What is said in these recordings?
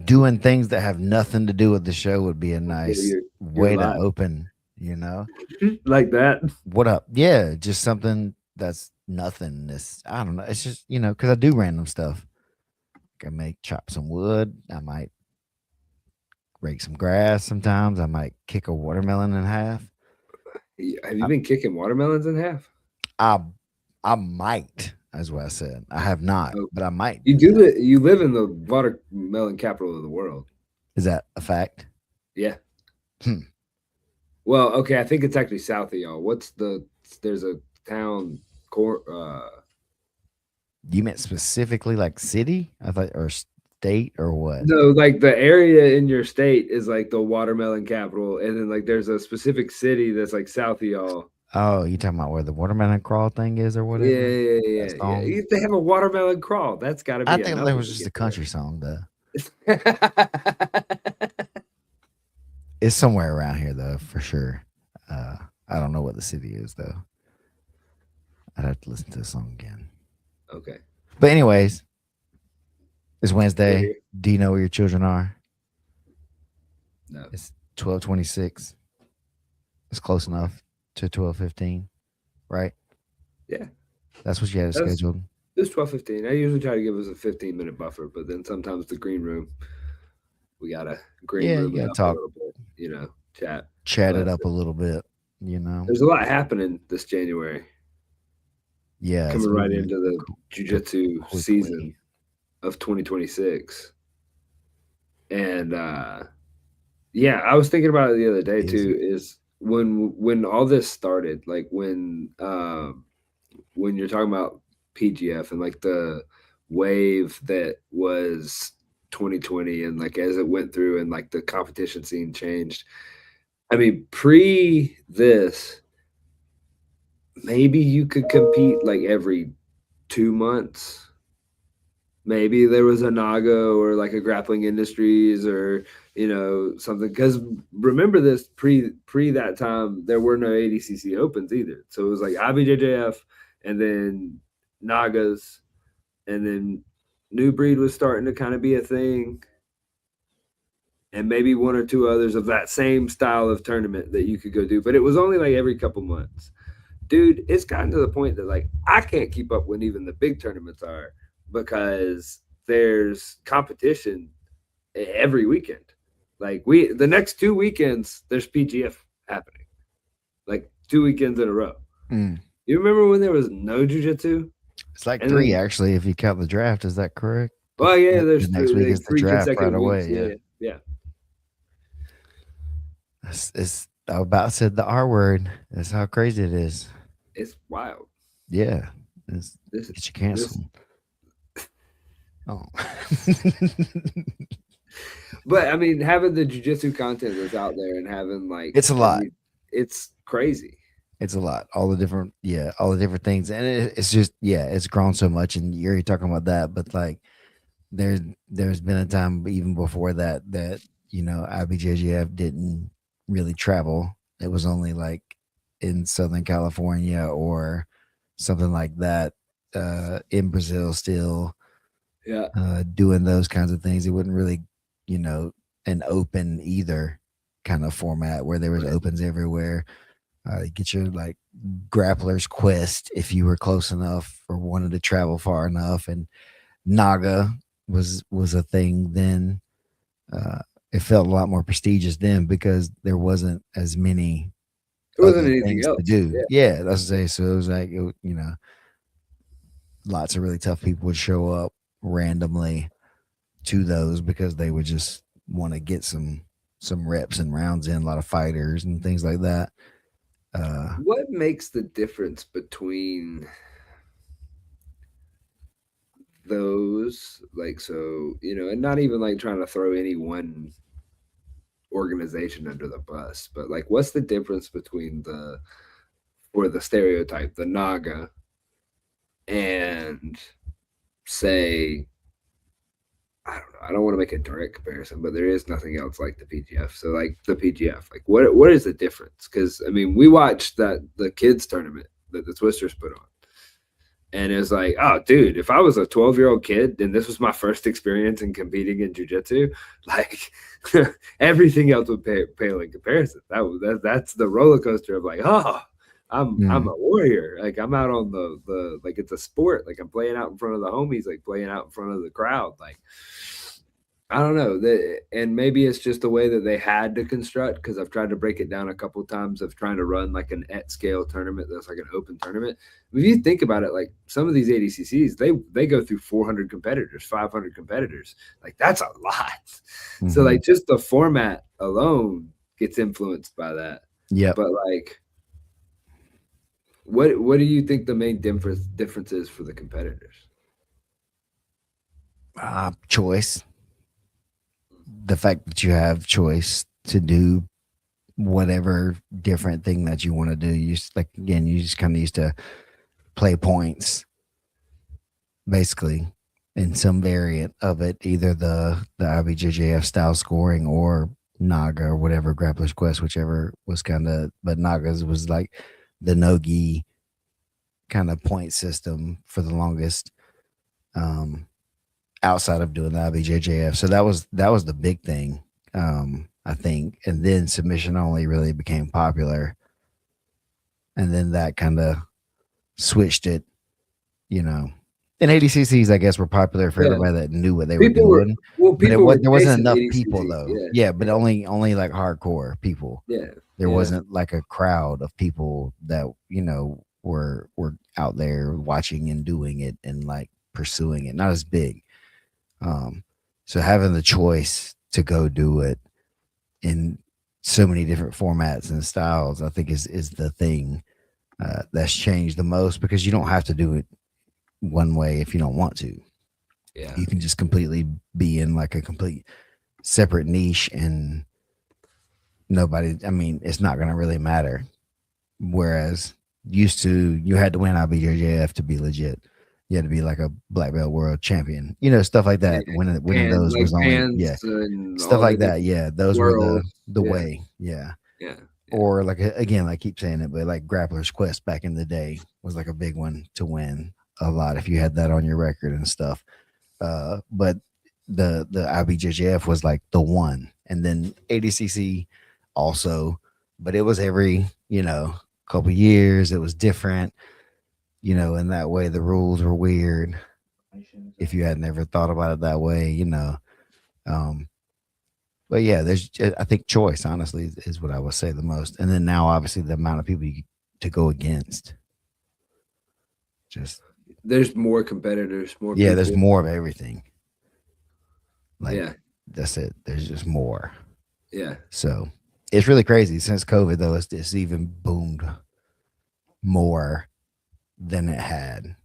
doing things that have nothing to do with the show would be a nice You're way to live open, you know? like that. What up? Yeah, just something that's nothingness. I don't know. It's just, because I do random stuff. I may chop some wood. I might rake some grass sometimes. I might kick a watermelon in half. Have you I been kicking watermelons in half? I, I might, is what I said. I have not, Oh, but I might you do do that. that. You live in the watermelon capital of the world. Is that a fact? Yeah. Hmm. Well, okay. I think it's actually south of y'all. There's a town, You meant specifically like city? I thought, or state or what? no, like the area in your state is like the watermelon capital, and then like there's a specific city that's like south of y'all. Oh, you talking about where the watermelon crawl thing is or Yeah, whatever? yeah, That yeah, yeah. song? They have a watermelon crawl. That's got to I be think enough that of was a just a get country song, though. there. It's somewhere around here, though, for sure. Uh, I don't know what the city is, though. I'd have to listen to the song again. Okay. But, anyways, it's We're Wednesday. here. Do you know where your children are? No. It's 12:26. It's close enough to 12:15, right? Yeah. That's what you had That's scheduled. It's 12:15. I usually try to give us a 15-minute buffer, but then sometimes the green room, we gotta green Yeah, you room it got to up a talk, little bit, chat. chat it But up a little bit. there's a lot happening this January, Yeah, it's coming right moving into the jujitsu season quickly. of 2026. And yeah, I was thinking about it the other day Is too, is when all this started, like when you're talking about PGF and like the wave that was 2020 and like as it went through and like the competition scene changed. I mean, pre this, maybe you could compete like every 2 months. Maybe there was a Naga or like a Grappling Industries or something. Because remember this pre that time, there were no ADCC Opens either. So it was like IBJJF and then Nagas, and then New Breed was starting to kind of be a thing, and maybe one or two others of that same style of tournament that you could go do. But it was only like every couple months. Dude, it's gotten to the point that like I can't keep up when even the big tournaments are because there's competition every weekend. Like the next 2 weekends, there's PGF happening, like 2 weekends in a row. mm. You remember when there was no jujitsu? It's like And three then, actually, if you count the draft. Is that correct? well, yeah, The there's next week like is the three draft right consecutive weeks. away. Yeah, Yeah, yeah. it's I about said the R word. That's how crazy it is. It's wild. Yeah, it's This, get you this, canceled. Oh, but I mean, having the jujitsu content that's out there and having like, it's a I lot. mean, it's crazy. It's a lot. All the different things, and it's just it's grown so much. And you're talking about that, but like there's there's been a time even before that IBJJF didn't really travel. It was only like in Southern California or something like that. In Brazil, still Yeah, doing those kinds of things. It wasn't really, you know, an open either kind of format where there was right. opens everywhere. Get your like grappler's quest if you were close enough or wanted to travel far enough, and Naga was a thing then. Uh, it felt a lot more prestigious then because there wasn't as many There wasn't other anything things to else. do. Yeah, Yeah, that's to say. So it was like lots of really tough people would show up randomly to those because they would just want to get some reps and rounds in. A lot of fighters and things like that. what makes the difference between those, like, and not even like trying to throw any one organization under the bus, but like what's the difference between the stereotype, the Naga, and say, I don't know, I don't want to make a direct comparison, but there is nothing else like the PGF. So like the PGF, like what is the difference? Because I mean, we watched the kids tournament that the Twisters put on, And it was like, oh, dude, if I was a 12-year-old kid and this was my first experience in competing in jujitsu, like everything else would pale in comparison. That's the roller coaster of like, oh, I'm Mm. a warrior. Like I'm out on the like it's a sport. Like I'm playing out in front of the homies, like playing out in front of the crowd. Like I don't know. And maybe it's just the way that they had to construct because I've tried to break it down a couple of times of trying to run like an at scale tournament that's like an open tournament. If you think about it, like some of these ADCCs, they go through 400 competitors, 500 competitors. Like that's a lot. So Hmm. like just the format alone gets influenced by that. Yep. But like, what do you think the main difference is for the competitors? Choice. The fact that you have choice to do whatever different thing that you want to do. You just, like, again, you just kind of used to play points basically in some variant of it, either the IBJJF style scoring or Naga or whatever, Grappler's Quest, whichever was kind of, but Naga's was like the Nogi kind of point system for the longest, um, outside of doing the IBJJF. So that was the big thing, I think. And then submission only really became popular, and then that kind of switched it, you know. And ADCCs, I guess, were popular for Yeah, everybody that knew what they were people were doing, but people were there wasn't chasing enough people ADCC. though. Yeah, Yeah, but yeah, only like hardcore people. yeah, There yeah. wasn't like a crowd of people that, were out there watching and doing it and like pursuing it. Not as big. Um, so having the choice to go do it in so many different formats and styles, I think is the thing that's changed the most, because you don't have to do it one way if you don't want to. Yeah. You can just completely be in like a complete separate niche, and nobody, I mean, it's not going to really matter. Whereas used to, you had to win IBJJF to be legit. You had to be like a black belt world champion, stuff like Yeah, that. Winning those like was only, yeah, pans and stuff all the like that. different Yeah, those were worlds. the Yeah, way. Yeah. yeah, yeah, Or like, again, I keep saying it, but like Grappler's Quest back in the day was like a big one to win a lot if you had that on your record and stuff. But the IBJJF was like the one, and then ADCC also, but it was every, couple years it was different, in that way the rules were weird if you had never thought about it that way. Um, but yeah, there's, I think choice honestly is what I would say the most, and then now obviously the amount of people to go against, just, there's more competitors, more yeah, there's people. more of everything. Like, Yeah, that's it. There's just more. yeah. So it's really crazy. Since COVID, though, it's even boomed more than it had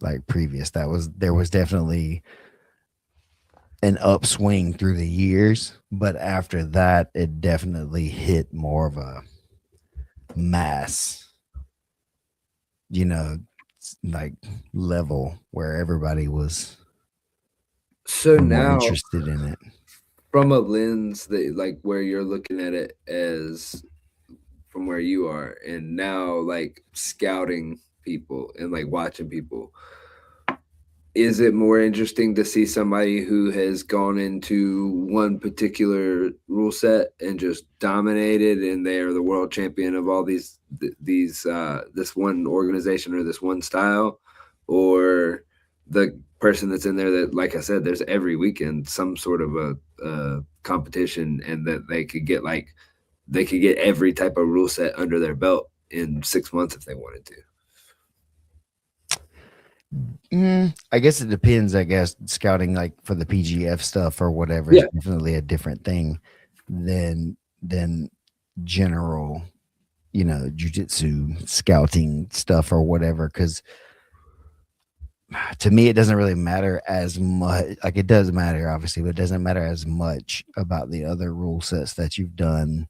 like previous. There was definitely an upswing through the years, but after that, it definitely hit more of a mass, you know, like level where everybody was So more now, interested in it. from a lens that like where you're looking at it as from where you are, and now like scouting people and like watching people, is it more interesting to see somebody who has gone into one particular rule set and just dominated and they are the world champion of all these this one organization or this one style, or the person that's in there that, like I said, there's every weekend some sort of a competition, and that they could get every type of rule set under their belt in 6 months if they wanted to. I guess it depends. I guess scouting like for the PGF stuff or whatever is Yeah. definitely a different thing than general, jujitsu scouting stuff or whatever. Because to me, it doesn't really matter as much. Like, it does matter, obviously, but it doesn't matter as much about the other rule sets that you've done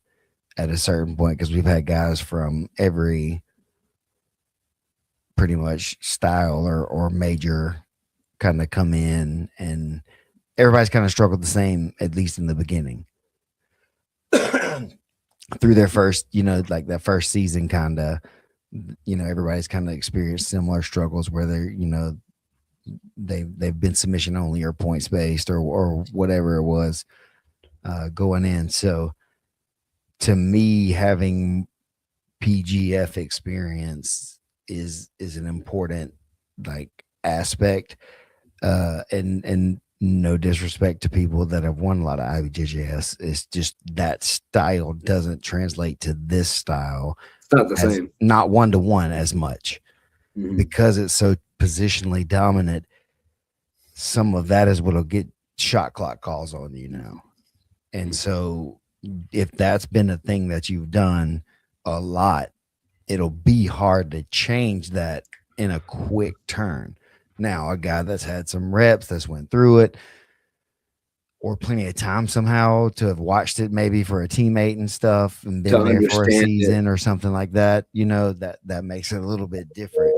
at a certain point. Because we've had guys from every pretty much style or major kind of come in, and everybody's kind of struggled the same, at least in the beginning. Through their first, like that first season, kind of. everybody's kind of experienced similar struggles where they're, they've been submission only or points based or whatever it was going in. So to me, having PGF experience is an important like aspect. And no disrespect to people that have won a lot of IBJJS, it's just that style doesn't translate to this style It's not the as same. not one to one as much Mhm. because it's so positionally dominant. Some of that is what'll get shot clock calls on you now. And so if that's been a thing that you've done a lot, it'll be hard to change that in a quick turn. Now, a guy that's had some reps, that's went through it, or plenty of time somehow to have watched it maybe for a teammate and stuff and To been there for a understand it. season or something like that, that makes it a little bit different.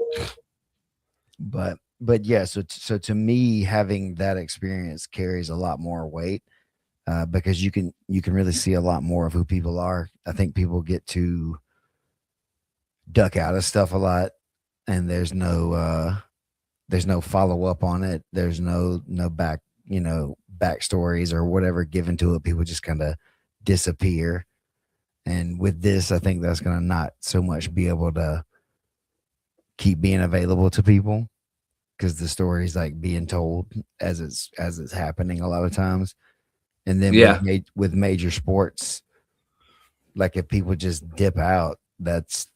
But yeah, so to me, having that experience carries a lot more weight because you can really see a lot more of who people are. I think people get to duck out of stuff a lot, and there's no follow up on it. There's no backstories or whatever given to it. People just kind of disappear. And with this, I think that's going to not so much be able to keep being available to people because the story's like being told as it's happening a lot of times. And then with Yeah. with major sports, like if people just dip out, that's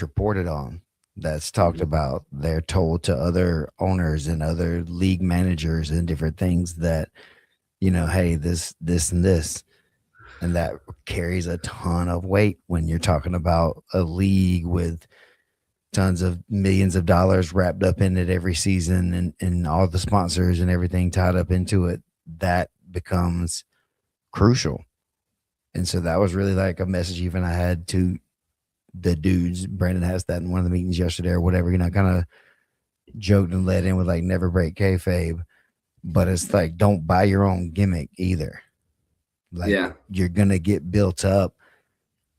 reported on, that's talked Mhm. about, they're told to other owners and other league managers and different things that hey, this and this, and that carries a ton of weight when you're talking about a league with tons of millions of dollars wrapped up in it every season, and all the sponsors and everything tied up into it. That becomes crucial. And so that was really like a message even I had to the dudes. Brandon has that in one of the meetings yesterday or whatever, kind of joked and led in with like never break kayfabe, but it's like don't buy your own gimmick either. Like Yeah. you're gonna get built up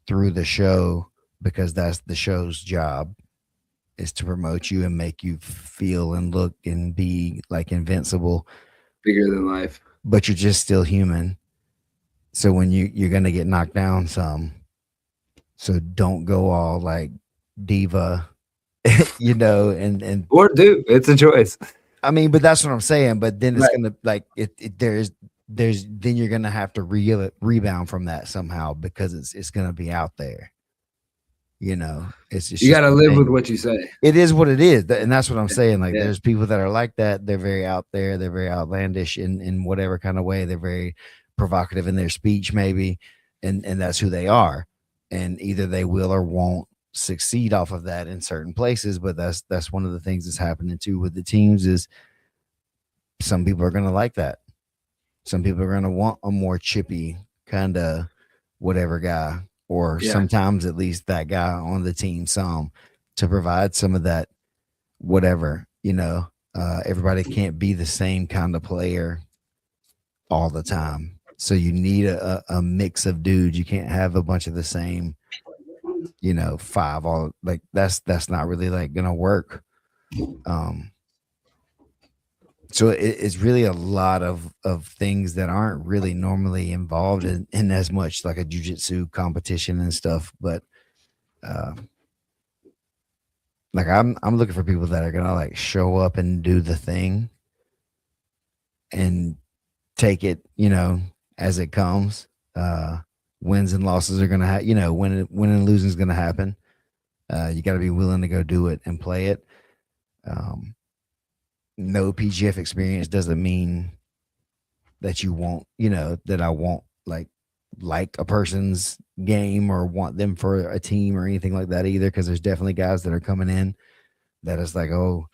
through the show because that's the show's job, is to promote you and make you feel and look and be like invincible, Bigger than life. but you're just still human. So when you're gonna get knocked down some, so don't go all like diva, and Or do. It's a choice. I mean, but that's what I'm saying. But then it's Right. gonna like there's then you're gonna have to rebound from that somehow because it's gonna be out there. It's You just gotta a live with thing. what you say. It is what it is, and that's what I'm saying. Like, Yeah. there's people that are like that. They're very out there. They're very outlandish in whatever kind of way. They're very provocative in their speech, maybe, and that's who they are. And either they will or won't succeed off of that in certain places. But that's one of the things that's happening too with the teams is some people are going to like that. Some people are going to want a more chippy kind of whatever guy, or Yeah. sometimes at least that guy on the team some to provide some of that whatever. Everybody can't be the same kind of player all the time. So you need a mix of dudes. You can't have a bunch of the same, five all like that's not really like gonna work. Um, so it's really a lot of things that aren't really normally involved in as much like a jujitsu competition and stuff. But uh, like I'm looking for people that are gonna like show up and do the thing and take it, as it comes. Uh, Wins and losses are gonna have, winning and losing is gonna happen. You got to be willing to go do it and play it. Um, no PGF experience doesn't mean that you won't, that I won't like a person's game or want them for a team or anything like that either. Because there's definitely guys that are coming in that is like, oh,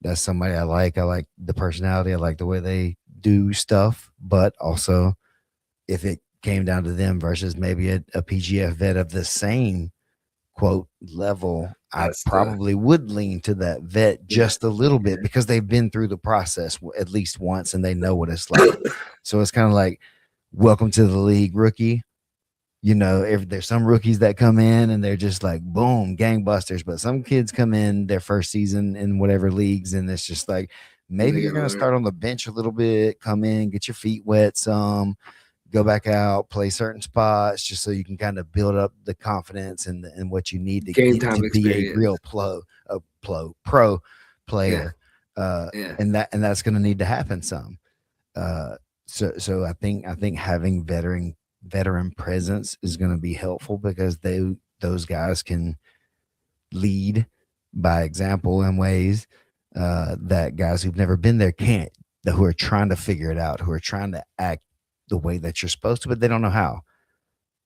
that's somebody I like. I like the personality. I like the way they do stuff. But also, if it came down to them versus maybe a PGF vet of the same quote level, I That's the probably would lean to that vet yeah. just a little bit because they've been through the process at least once and they know what it's like. So it's kind of like, welcome to the league, rookie. You know, if there's some rookies that come in and they're just like boom, gangbusters, but some kids come in their first season in whatever leagues and it's just like And maybe they you're gotta gonna learn. start on the bench a little bit, come in, get your feet wet some, go back out, play certain spots just so you can kind of build up the confidence and what you need to Game get to time be a experience. real pro Yeah, player. Uh yeah. and that's gonna need to happen some. Uh, so I think having veteran presence is going to be helpful because those guys can lead by example in ways that guys who've never been there can't. Who are trying to figure it out, who are trying to act the way that you're supposed to, but they don't know how.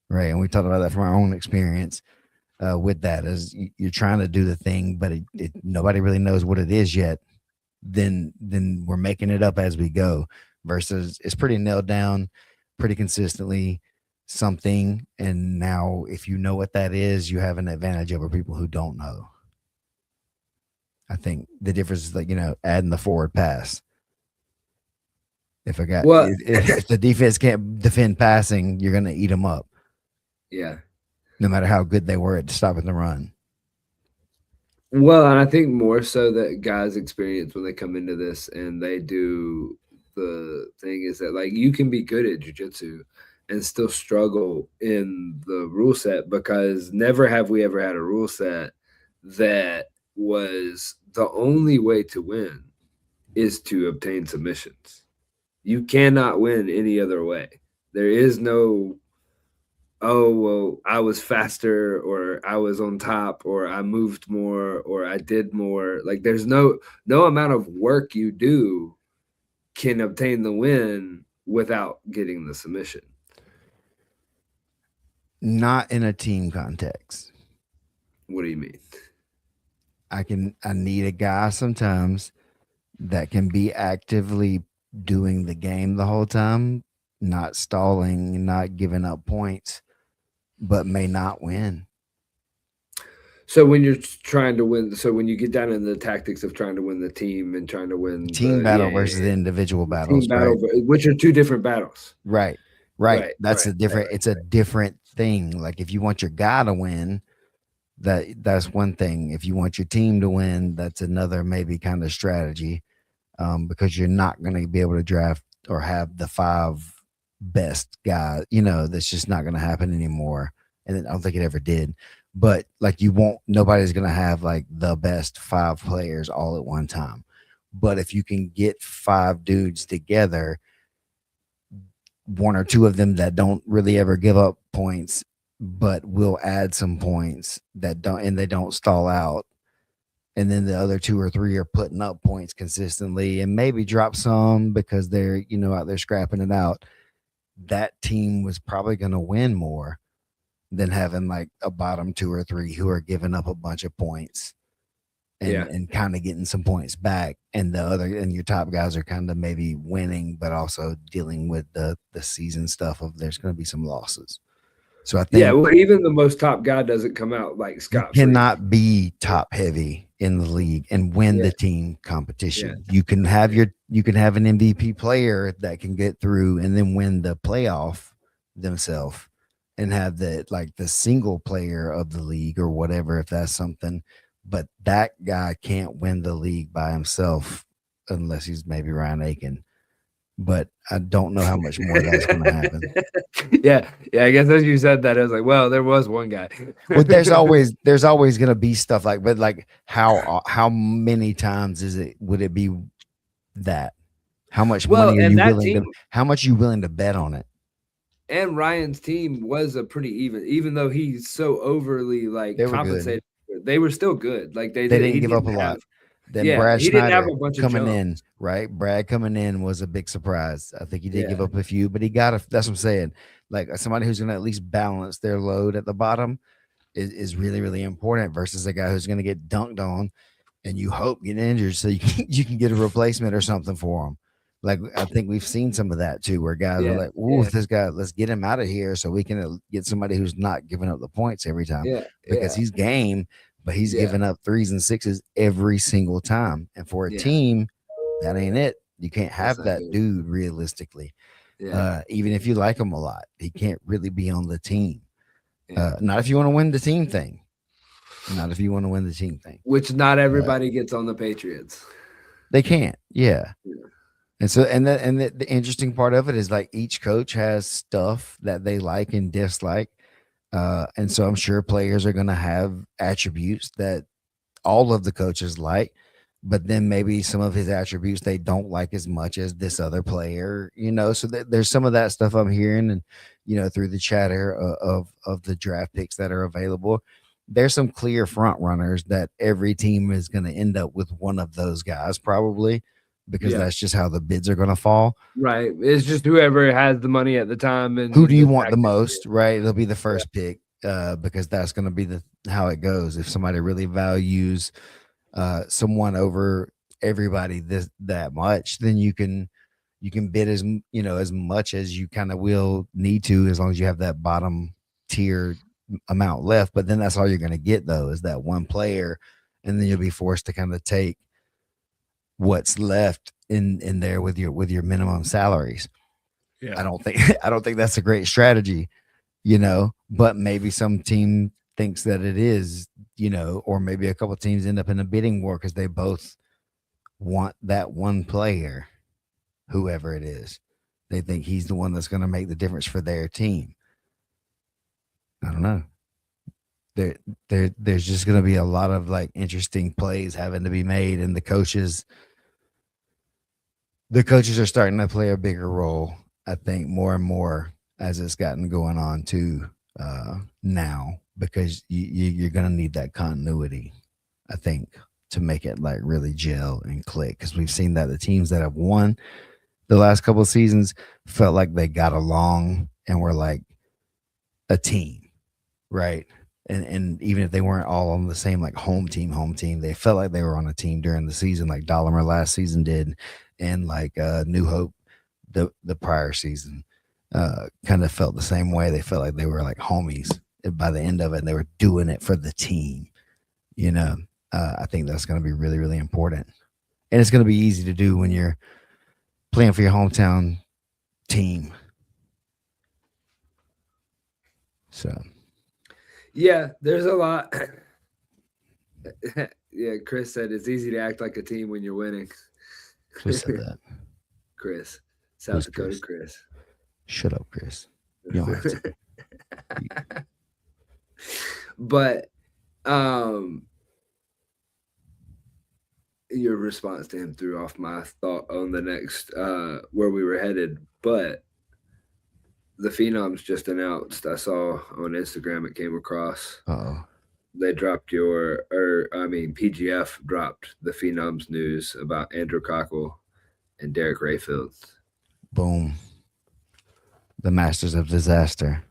Right, and we talked about that from our own experience with that. Is you're trying to do the thing, but nobody really knows what it is yet, then we're making it up as we go versus it's pretty nailed down pretty consistently something, and now if you know what that is you have an advantage over people who don't know. I think the difference is like, adding the forward pass. If I got Well, if the defense can't defend passing, you're going to eat them up yeah. no matter how good they were at stopping the run. Well, and I think more so that guys experience when they come into this and they do the thing is that like you can be good at jujitsu and still struggle in the rule set because never have we ever had a rule set that was the only way to win is to obtain submissions. You cannot win any other way. There is no, oh well, I was faster or I was on top or I moved more or I did more. Like there's no amount of work you do can obtain the win without getting the submission. Not in a team context. What do you mean? I need a guy sometimes that can be actively doing the game the whole time, not stalling, not giving up points, but may not win. So when you're trying to win, so when you get down in the tactics of trying to win the team and trying to win Team the, yeah, battle yeah, versus the yeah, individual the team battles, battle, right? which are two different battles. Right. Right. Right, That's right, a right, different right. it's a different thing. Like if you want your guy to win, that's one thing. If you want your team to win, that's another maybe kind of strategy. Because you're not going to be able to draft or have the five best guys. That's just not going to happen anymore. And I don't think it ever did. But like you won't, nobody's going to have like the best five players all at one time. But if you can get five dudes together, one or two of them that don't really ever give up points, but will add some points that don't, and they don't stall out, and then the other two or three are putting up points consistently and maybe drop some because they're out there scrapping it out, that team was probably going to win more than having like a bottom two or three who are giving up a bunch of points and Yeah, kind of getting some points back, and the other and your top guys are kind of maybe winning but also dealing with the season stuff of there's going to be some losses. So I yeah. think Well, even the most top guy doesn't come out like you scot free. cannot be top heavy in the league and win Yeah, the team yeah, competition. You can have an MVP player that can get through and then win the playoff themselves, and have the single player of the league or whatever if that's something, but that guy can't win the league by himself unless he's maybe Ryan Aiken. But I don't know how much more that's going to happen. yeah, yeah. I guess as you said that, I was like, well, there was one guy. Well, there's always gonna be stuff like, but like how many times would it be that? How much Well, money are and you that willing to? team How much are you willing to bet on it? and Ryan's team was a pretty even though he's so overly like They were good. compensated. They were still good. Like they They did. didn't He give up didn't a have. lot. Then Yeah, Brad he didn't have Schneider a bunch of coming in, jumps. right? Brad coming in was a big surprise. I think he did give Yeah, up a few, but he got a. That's what I'm saying. Like somebody who's going to at least balance their load at the bottom is really really important versus a guy who's going to get dunked on and you hope get injured so you can get a replacement or something for him. Like I think we've seen some of that too, where guys are yeah, like, "Ooh, yeah, if this guy, let's get him out of here so we can get somebody who's not giving up the points every time yeah, because yeah, he's game, but he's yeah, giving up threes and sixes every single time." And for a yeah. team, that ain't it. You can't That's have not that good. dude realistically. Yeah, Even if you like him a lot, he can't really be on the team. Yeah. Not if you want to win the team thing. Not if you want to win the team thing. Which not Uh, everybody gets on the Patriots. they can't. Yeah. Yeah. And so, and the interesting part of it is like each coach has stuff that they like and dislike. And so I'm sure players are going to have attributes that all of the coaches like, but then maybe some of his attributes they don't like as much as this other player, So there's some of that stuff I'm hearing, and through the chatter of the draft picks that are available. There's some clear front runners that every team is going to end up with one of those guys probably, because Yeah. that's just how the bids are going to fall. Right. It's just whoever has the money at the time and Who do you the want the tax. most, right? It'll be the Yeah. first pick, because that's going to be the how it goes. If somebody really values someone over everybody this that much, then you can bid as much as you kind of will need to, as long as you have that bottom tier amount left. But then that's all you're going to get, though, is that one player, and then you'll be forced to kind of take what's left in there with your minimum salaries. I Yeah. don't think I don't think that's a great strategy, but maybe some team thinks that it is, or maybe a couple teams end up in a bidding war because they both want that one player, whoever it is. They think he's the one that's going to make the difference for their team. I don't know. There's just going to be a lot of like interesting plays having to be made, and the coaches are starting to play a bigger role, I think, more and more as it's gotten going on too, now, because you're going to need that continuity, I think, to make it like really gel and click, because we've seen that the teams that have won the last couple of seasons felt like they got along and were like a team, right? And even if they weren't all on the same like home team, they felt like they were on a team during the season, like Dollimer last season did, and like New Hope the prior season. Kind of felt the same way. They felt like they were like homies by the end of it, and they were doing it for the team. You know, I think that's going to be really, really important, and it's going to be easy to do when you're playing for your hometown team. So Yeah, there's a lot. Yeah, Chris said it's easy to act like a team when you're winning. who said that? Chris, South Who's Dakota Chris? Chris. Shut up, Chris. You don't have to. But um your response to him threw off my thought on the next where we were headed. But the Phenoms just announced, I saw on Instagram, it came across. Oh, They dropped PGF dropped the Phenoms news about Andrew Cockle and Derek Rayfield. boom. The Masters of Disaster.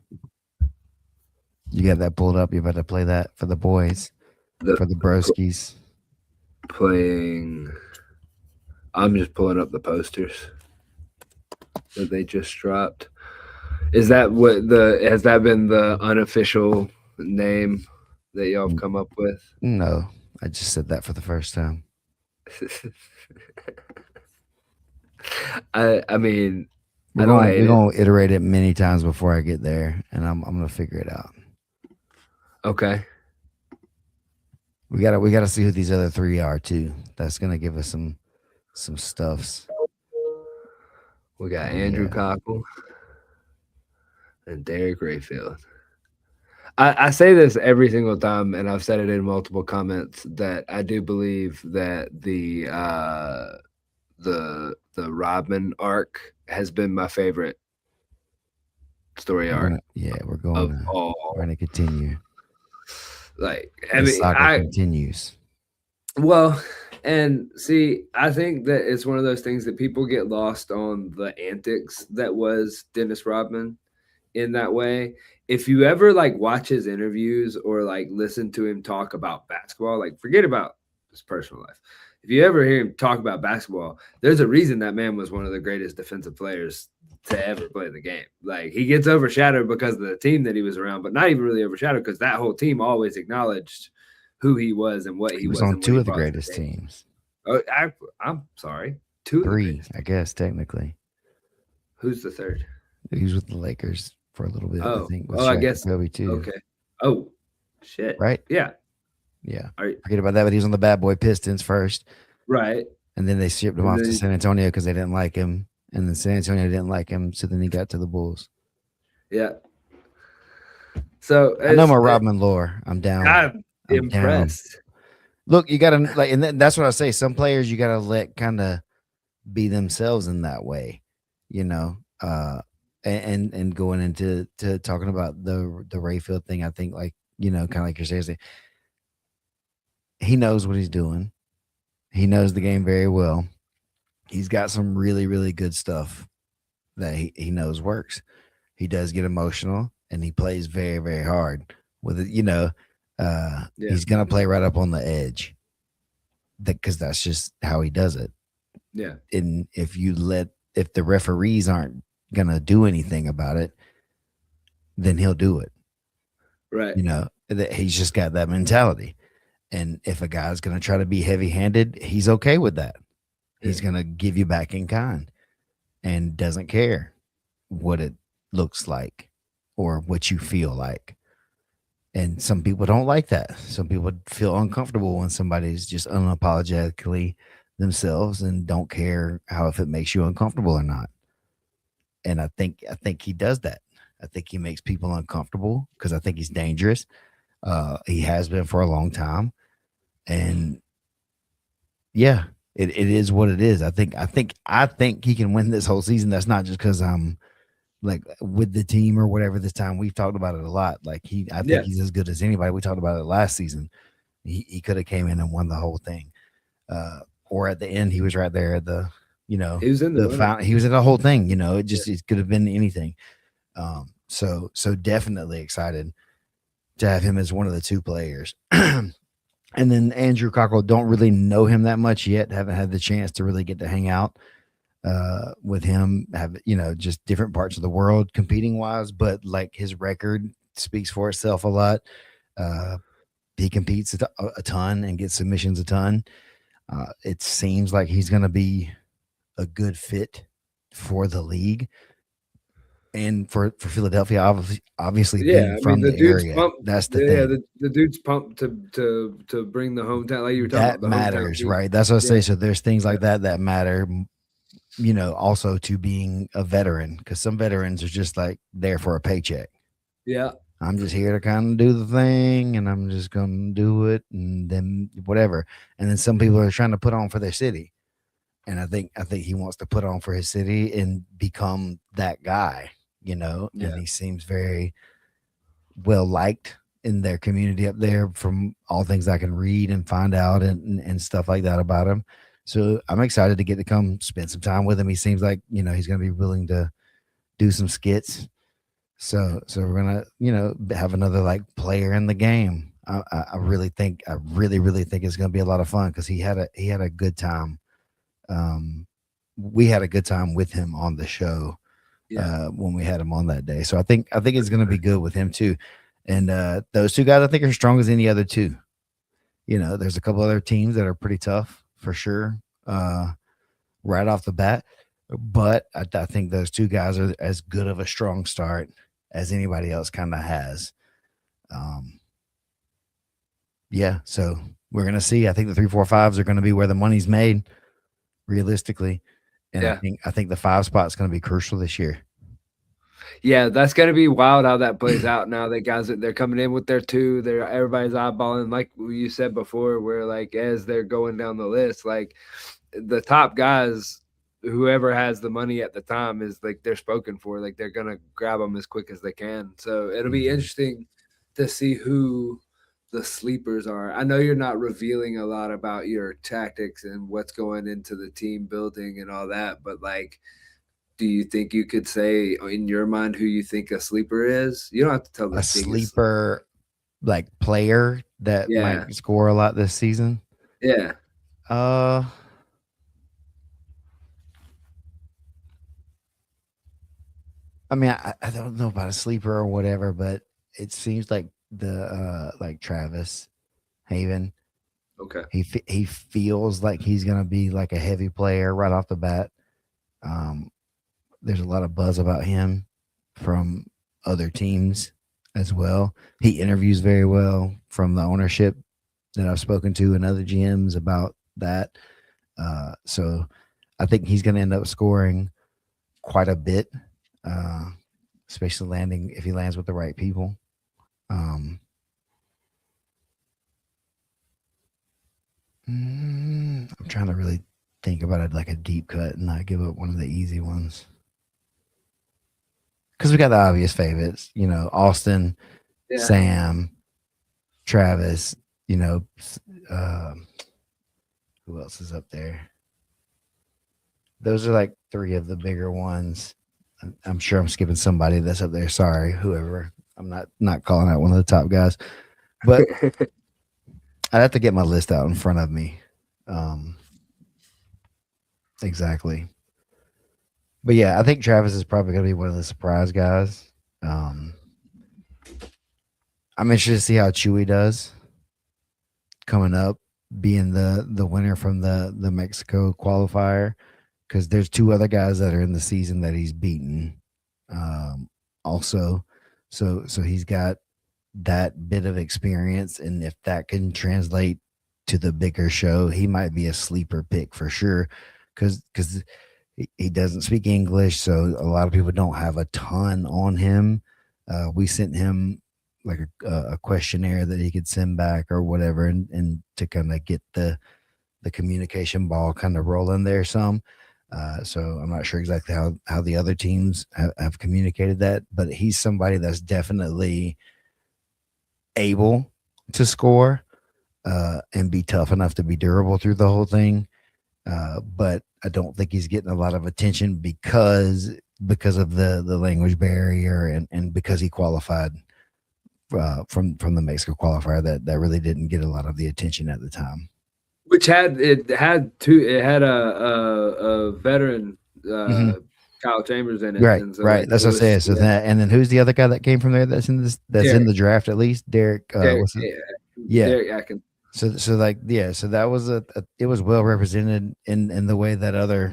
You got that pulled up. You better play that for the boys, The for the broskies. playing, I'm just pulling up the posters that they just dropped. Is that has that been the unofficial name that y'all have come up with? No, I just said that for the first time. I mean, We're I don't going hate we're it. going to iterate it many times before I get there, and I'm going to figure it out. Okay. We got to see who these other three are too. That's going to give us some stuffs. We got Oh Andrew yeah. Cockle and Derek Rayfield. I say this every single time, and I've said it in multiple comments, that I do believe that the Rodman arc has been my favorite story arc We're of going to all. we're going to continue. Like, I The mean, saga continues. well, and see, I think that it's one of those things that people get lost on the antics that was Dennis Rodman in that way. If you ever like watch his interviews or like listen to him talk about basketball, like forget about his personal life. If you ever hear him talk about basketball, there's a reason that man was one of the greatest defensive players to ever play the game. Like he gets overshadowed because of the team that he was around, but not even really overshadowed because that whole team always acknowledged who he was and what He he was was on and what two he of the brought to greatest the game. teams. Oh, I'm sorry, two of the Three, greatest. I guess, technically. Who's the third? He was with the Lakers for a little bit, I Oh, think, with I Shaq and guess Kobe too. okay. Oh, shit. right? Yeah. Yeah. Are Forget about that, but he was on the bad boy Pistons first, right. and then they shipped him And off to then San Antonio because they didn't like him, and then San Antonio didn't like him, so then he got to the Bulls. yeah. So I know it's my Rodman lore. I'm down. I'm I'm down. impressed. Look, you gotta like, and that's what I say. Some players you gotta let kind of be themselves in that way, you know. And going into to talking about the Rayfield thing, I think like kind of like you're saying, he knows what he's doing. He knows the game very well. He's got some really really good stuff that he knows works. He does get emotional and he plays very very hard with it. Yeah. He's gonna play right up on the edge because that's just how he does it. Yeah. And if the referees aren't gonna do anything about it, then he'll do it. Right. That he's just got that mentality. And if a guy's gonna try to be heavy handed, he's okay with that. Yeah. He's gonna give you back in kind and doesn't care what it looks like or what you feel like. And some people don't like that. Some people feel uncomfortable when somebody's just unapologetically themselves and don't care how if it makes you uncomfortable or not. And I think he does that. I think he makes people uncomfortable because I think he's dangerous. He has been for a long time, and yeah, it is what it is. I think he can win this whole season. That's not just because I'm like with the team or whatever. This time we've talked about it a lot. I think Yeah. he's as good as anybody. We talked about it last season. He could have came in and won the whole thing, or at the end he was right there at the He was in the running. he was in the whole thing. It Yeah. just it could have been anything. So definitely excited to have him as one of the two players. And then Andrew Cockrell, don't really know him that much yet. Haven't had the chance to really get to hang out with him. Have just different parts of the world competing wise, but like his record speaks for itself a lot. Uh, he competes a ton and gets submissions a ton. It seems like he's going to be a good fit for the league and for Philadelphia, obviously Yeah, being I mean, from the the dude's area. pumped. That's the Yeah, thing the dude's pumped to bring the hometown, like you were talking about, that the hometown matters, team. right? That's what I Yeah, say. So there's things yeah, like that matter, also to being a veteran because some veterans are just like there for a paycheck. yeah, I'm just here to kind of do the thing and I'm just going to do it and then whatever. And then some people are trying to put on for their city. And I think he wants to put on for his city and become that guy, and yeah, he seems very well liked in their community up there from all things I can read and find out and stuff like that about him. So I'm excited to get to come spend some time with him. He seems like, he's going to be willing to do some skits. So we're gonna have another like player in the game. I really think I really really think it's gonna be a lot of fun because he had a good time. Um, we had a good time with him on the show yeah, when we had him on that day. So I think it's gonna be good with him too. And those two guys I think are strong as any other two. There's a couple other teams that are pretty tough for sure. Right off the bat. But I think those two guys are as good of a strong start as anybody else kind of has. Um, yeah, so we're gonna see. I think the 3, 4, 5s are gonna be where the money's made, realistically, and I yeah. think I think the 5 spot's gonna be crucial this year. Yeah, that's gonna be wild how that plays out now that guys they're coming in with their 2, they're everybody's eyeballing, like you said before, where, like, as they're going down the list, like, the top guys, whoever has the money at the time is, like, they're spoken for, like, they're gonna grab them as quick as they can, so it'll be Mhm. interesting to see who the sleepers are. I know you're not revealing a lot about your tactics and what's going into the team building and all that, but, like, do you think you could say in your mind who you think a sleeper is? You don't have to tell the A biggest. sleeper like player that Yeah, might score a lot this season. yeah, Uh, I mean, I don't know about a sleeper or whatever, but it seems like the like Travis Haven. okay, He feels like he's gonna be like a heavy player right off the bat. Um, there's a lot of buzz about him from other teams. as well. He interviews very well from the ownership that I've spoken to and other GMs about that. So I think he's going to end up scoring quite a bit, uh, especially landing if he lands with the right people. Um, I'm trying to really think about it like a deep cut and not give up one of the easy ones because we got the obvious favorites, Austin, Yeah. Sam, Travis, you know, uh, who else is up there? Those are like three of the bigger ones. I'm sure I'm skipping somebody that's up there. Sorry, whoever. I'm not calling out one of the top guys, but I'd have to get my list out in front of me. Um, exactly. But yeah, I think Travis is probably going to be one of the surprise guys. Um, I'm interested to see how Chewy does coming up, being the winner from the Mexico qualifier, because there's two other guys that are in the season that he's beaten. Also, so he's got that bit of experience, and if that can translate to the bigger show, he might be a sleeper pick for sure. Because he doesn't speak English, so a lot of people don't have a ton on him. We sent him like a questionnaire that he could send back or whatever, and to kind of get the communication ball kind of rolling there some. So I'm not sure exactly how the other teams have communicated that, but he's somebody that's definitely able to score and be tough enough to be durable through the whole thing. But I don't think he's getting a lot of attention because of the language barrier and because he qualified from the Mexico qualifier that really didn't get a lot of the attention at the time. Which had a veteran Hmm. Kyle Chambers in it, Right, and so right. like That's it what I was said. So that, and then who's the other guy that came from there that's in this that's in Derek the draft at least? Derek. Derek What's it? Yeah. Derek Atkins. So like yeah. So that was it was well represented in the way that other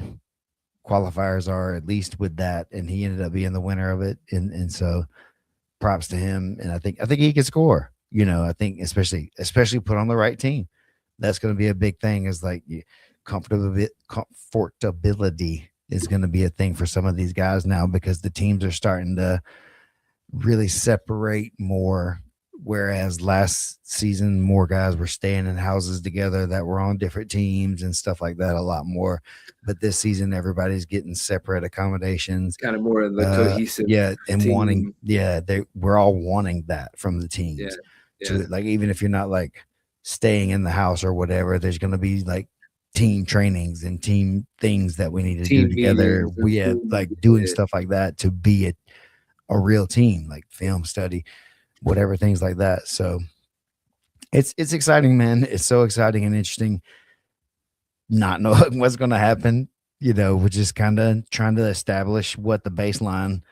qualifiers are, at least with that, and he ended up being the winner of it, and so props to him. And I think he can score. I think especially put on the right team. That's going to be a big thing. Is like comfortability is going to be a thing for some of these guys now because the teams are starting to really separate more. Whereas last season, more guys were staying in houses together that were on different teams and stuff like that a lot more. But this season, everybody's getting separate accommodations. Kind of more of the cohesive Yeah, and wanting, team. yeah, we're all wanting that from the Yeah, teams. yeah. To like, even if you're not like staying in the house or whatever, there's going to be like team trainings and team things that we need to do Team together. meetings and We have team, like doing yeah. stuff like that to be a real team, like film study, whatever, things like that. So it's exciting, man. It's so exciting and interesting. Not knowing what's going to happen, we're just kind of trying to establish what the baseline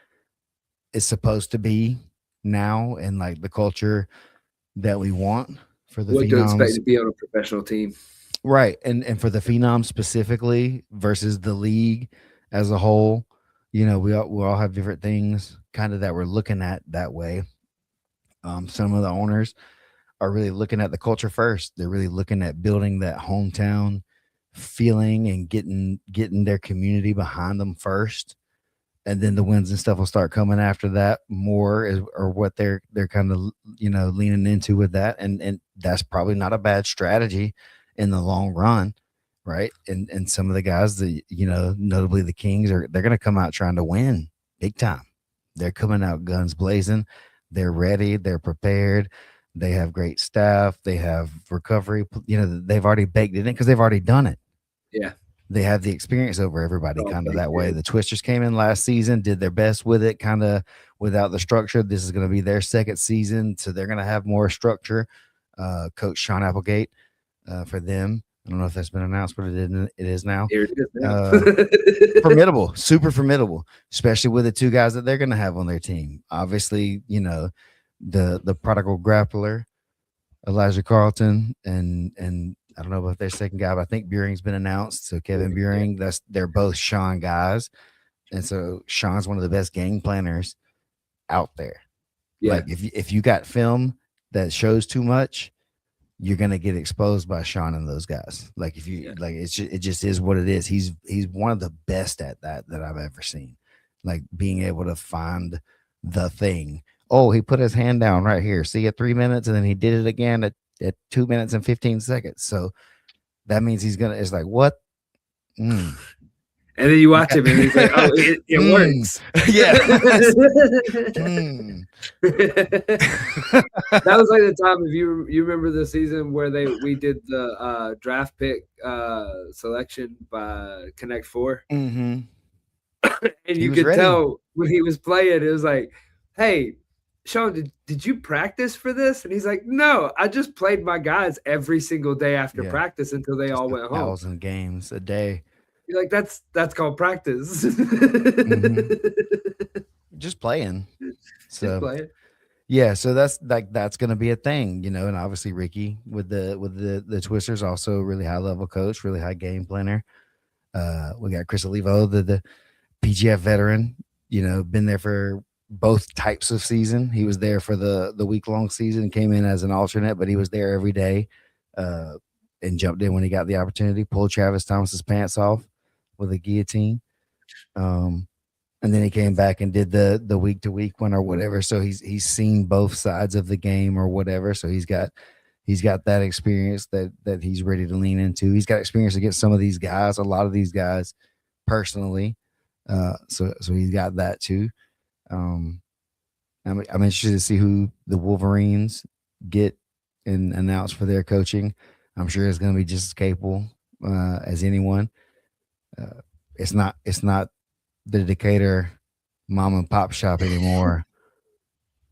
is supposed to be now and like the culture that we want for the What to expect phenoms, to be on a professional team. right? And for the phenoms specifically versus the league as a whole. We all have different things kind of that we're looking at that way. Some of the owners are really looking at the culture first. They're really looking at building that hometown feeling and getting their community behind them first, and then the wins and stuff will start coming after that more is or what they're kind of leaning into with that, and that's probably not a bad strategy in the long run, right? And some of the guys that notably the Kings they're going to come out trying to win big time. They're coming out guns blazing. They're ready. They're prepared. They have great staff. They have recovery. They've already baked it in because they've already done it. Yeah, They have the experience over everybody all kind of baked that way. in. The Twisters came in last season, did their best with it, kind of without the structure. This is going to be their second season, so they're going to have more structure. Coach Sean Applegate for them. I don't know if that's been announced, but it is now. Here it is Uh, now. Formidable, super formidable, especially with the two guys that they're going to have on their team. Obviously, the prodigal grappler Elijah Carlton and I don't know about their second guy, but I think Buring's been announced. So Kevin Yeah, Buring, they're both Sean guys, and so Sean's one of the best game planners out there. Yeah. Like if you got film that shows too much, you're gonna get exposed by Sean and those guys. Like if you Yeah. like, it just is what it is. He's one of the best at that I've ever seen. Like being able to find the thing. Oh, he put his hand down right here. See at 3 minutes, and then he did it again at 2 minutes and 15 seconds. So that means he's gonna. It's like what? Mm. And then you You watch got, him, and he's like, "Oh, it mm. works." Yeah. Hmm. That was like the time, if you remember the season where we did the draft pick selection by Connect Four, Hmm. and He you was could ready. tell when he was playing, it was like, "Hey, Sean, did you practice for this?" And he's like, "No, I just played my guys every single day after Yeah, practice until they just all a went home." 1,000 games a day. You're like, "That's called practice." Hmm. Just playing. Just So playing. yeah, so that's gonna be a thing, and obviously Ricky with the Twisters, also really high level coach, really high game planner. We got Chris Olivo, the PGF veteran, been there for both types of season. He was there for the week long season, came in as an alternate, but he was there every day, uh, and jumped in when he got the opportunity. Pulled Travis Thomas's pants off with a guillotine. Um, and then he came back and did the week to week one or whatever. So he's seen both sides of the game or whatever. So he's got that experience that he's ready to lean into. He's got experience against some of these guys, a lot of these guys personally. So he's got that too. Um, I'm interested to see who the Wolverines get and announce for their coaching. I'm sure it's going to be just as capable as anyone. Uh, it's not the Decatur mom and pop shop anymore.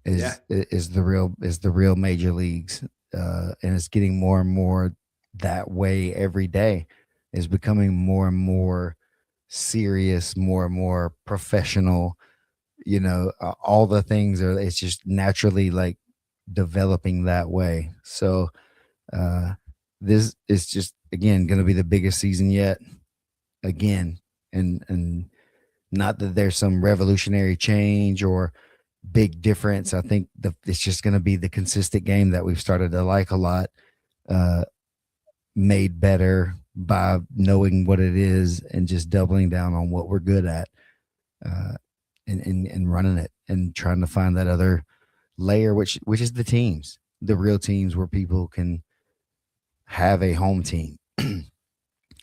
Yeah. Is the real major leagues, and it's getting more and more that way every day. It's becoming more and more serious, more and more professional. All the things are. It's just naturally like developing that way. So uh, this is just again going to be the biggest season yet. Again, and not that there's some revolutionary change or big difference. I think it's just going to be the consistent game that we've started to like a lot, uh, made better by knowing what it is and just doubling down on what we're good at, uh, and running it and trying to find that other layer, which is the teams, the real teams where people can have a home team.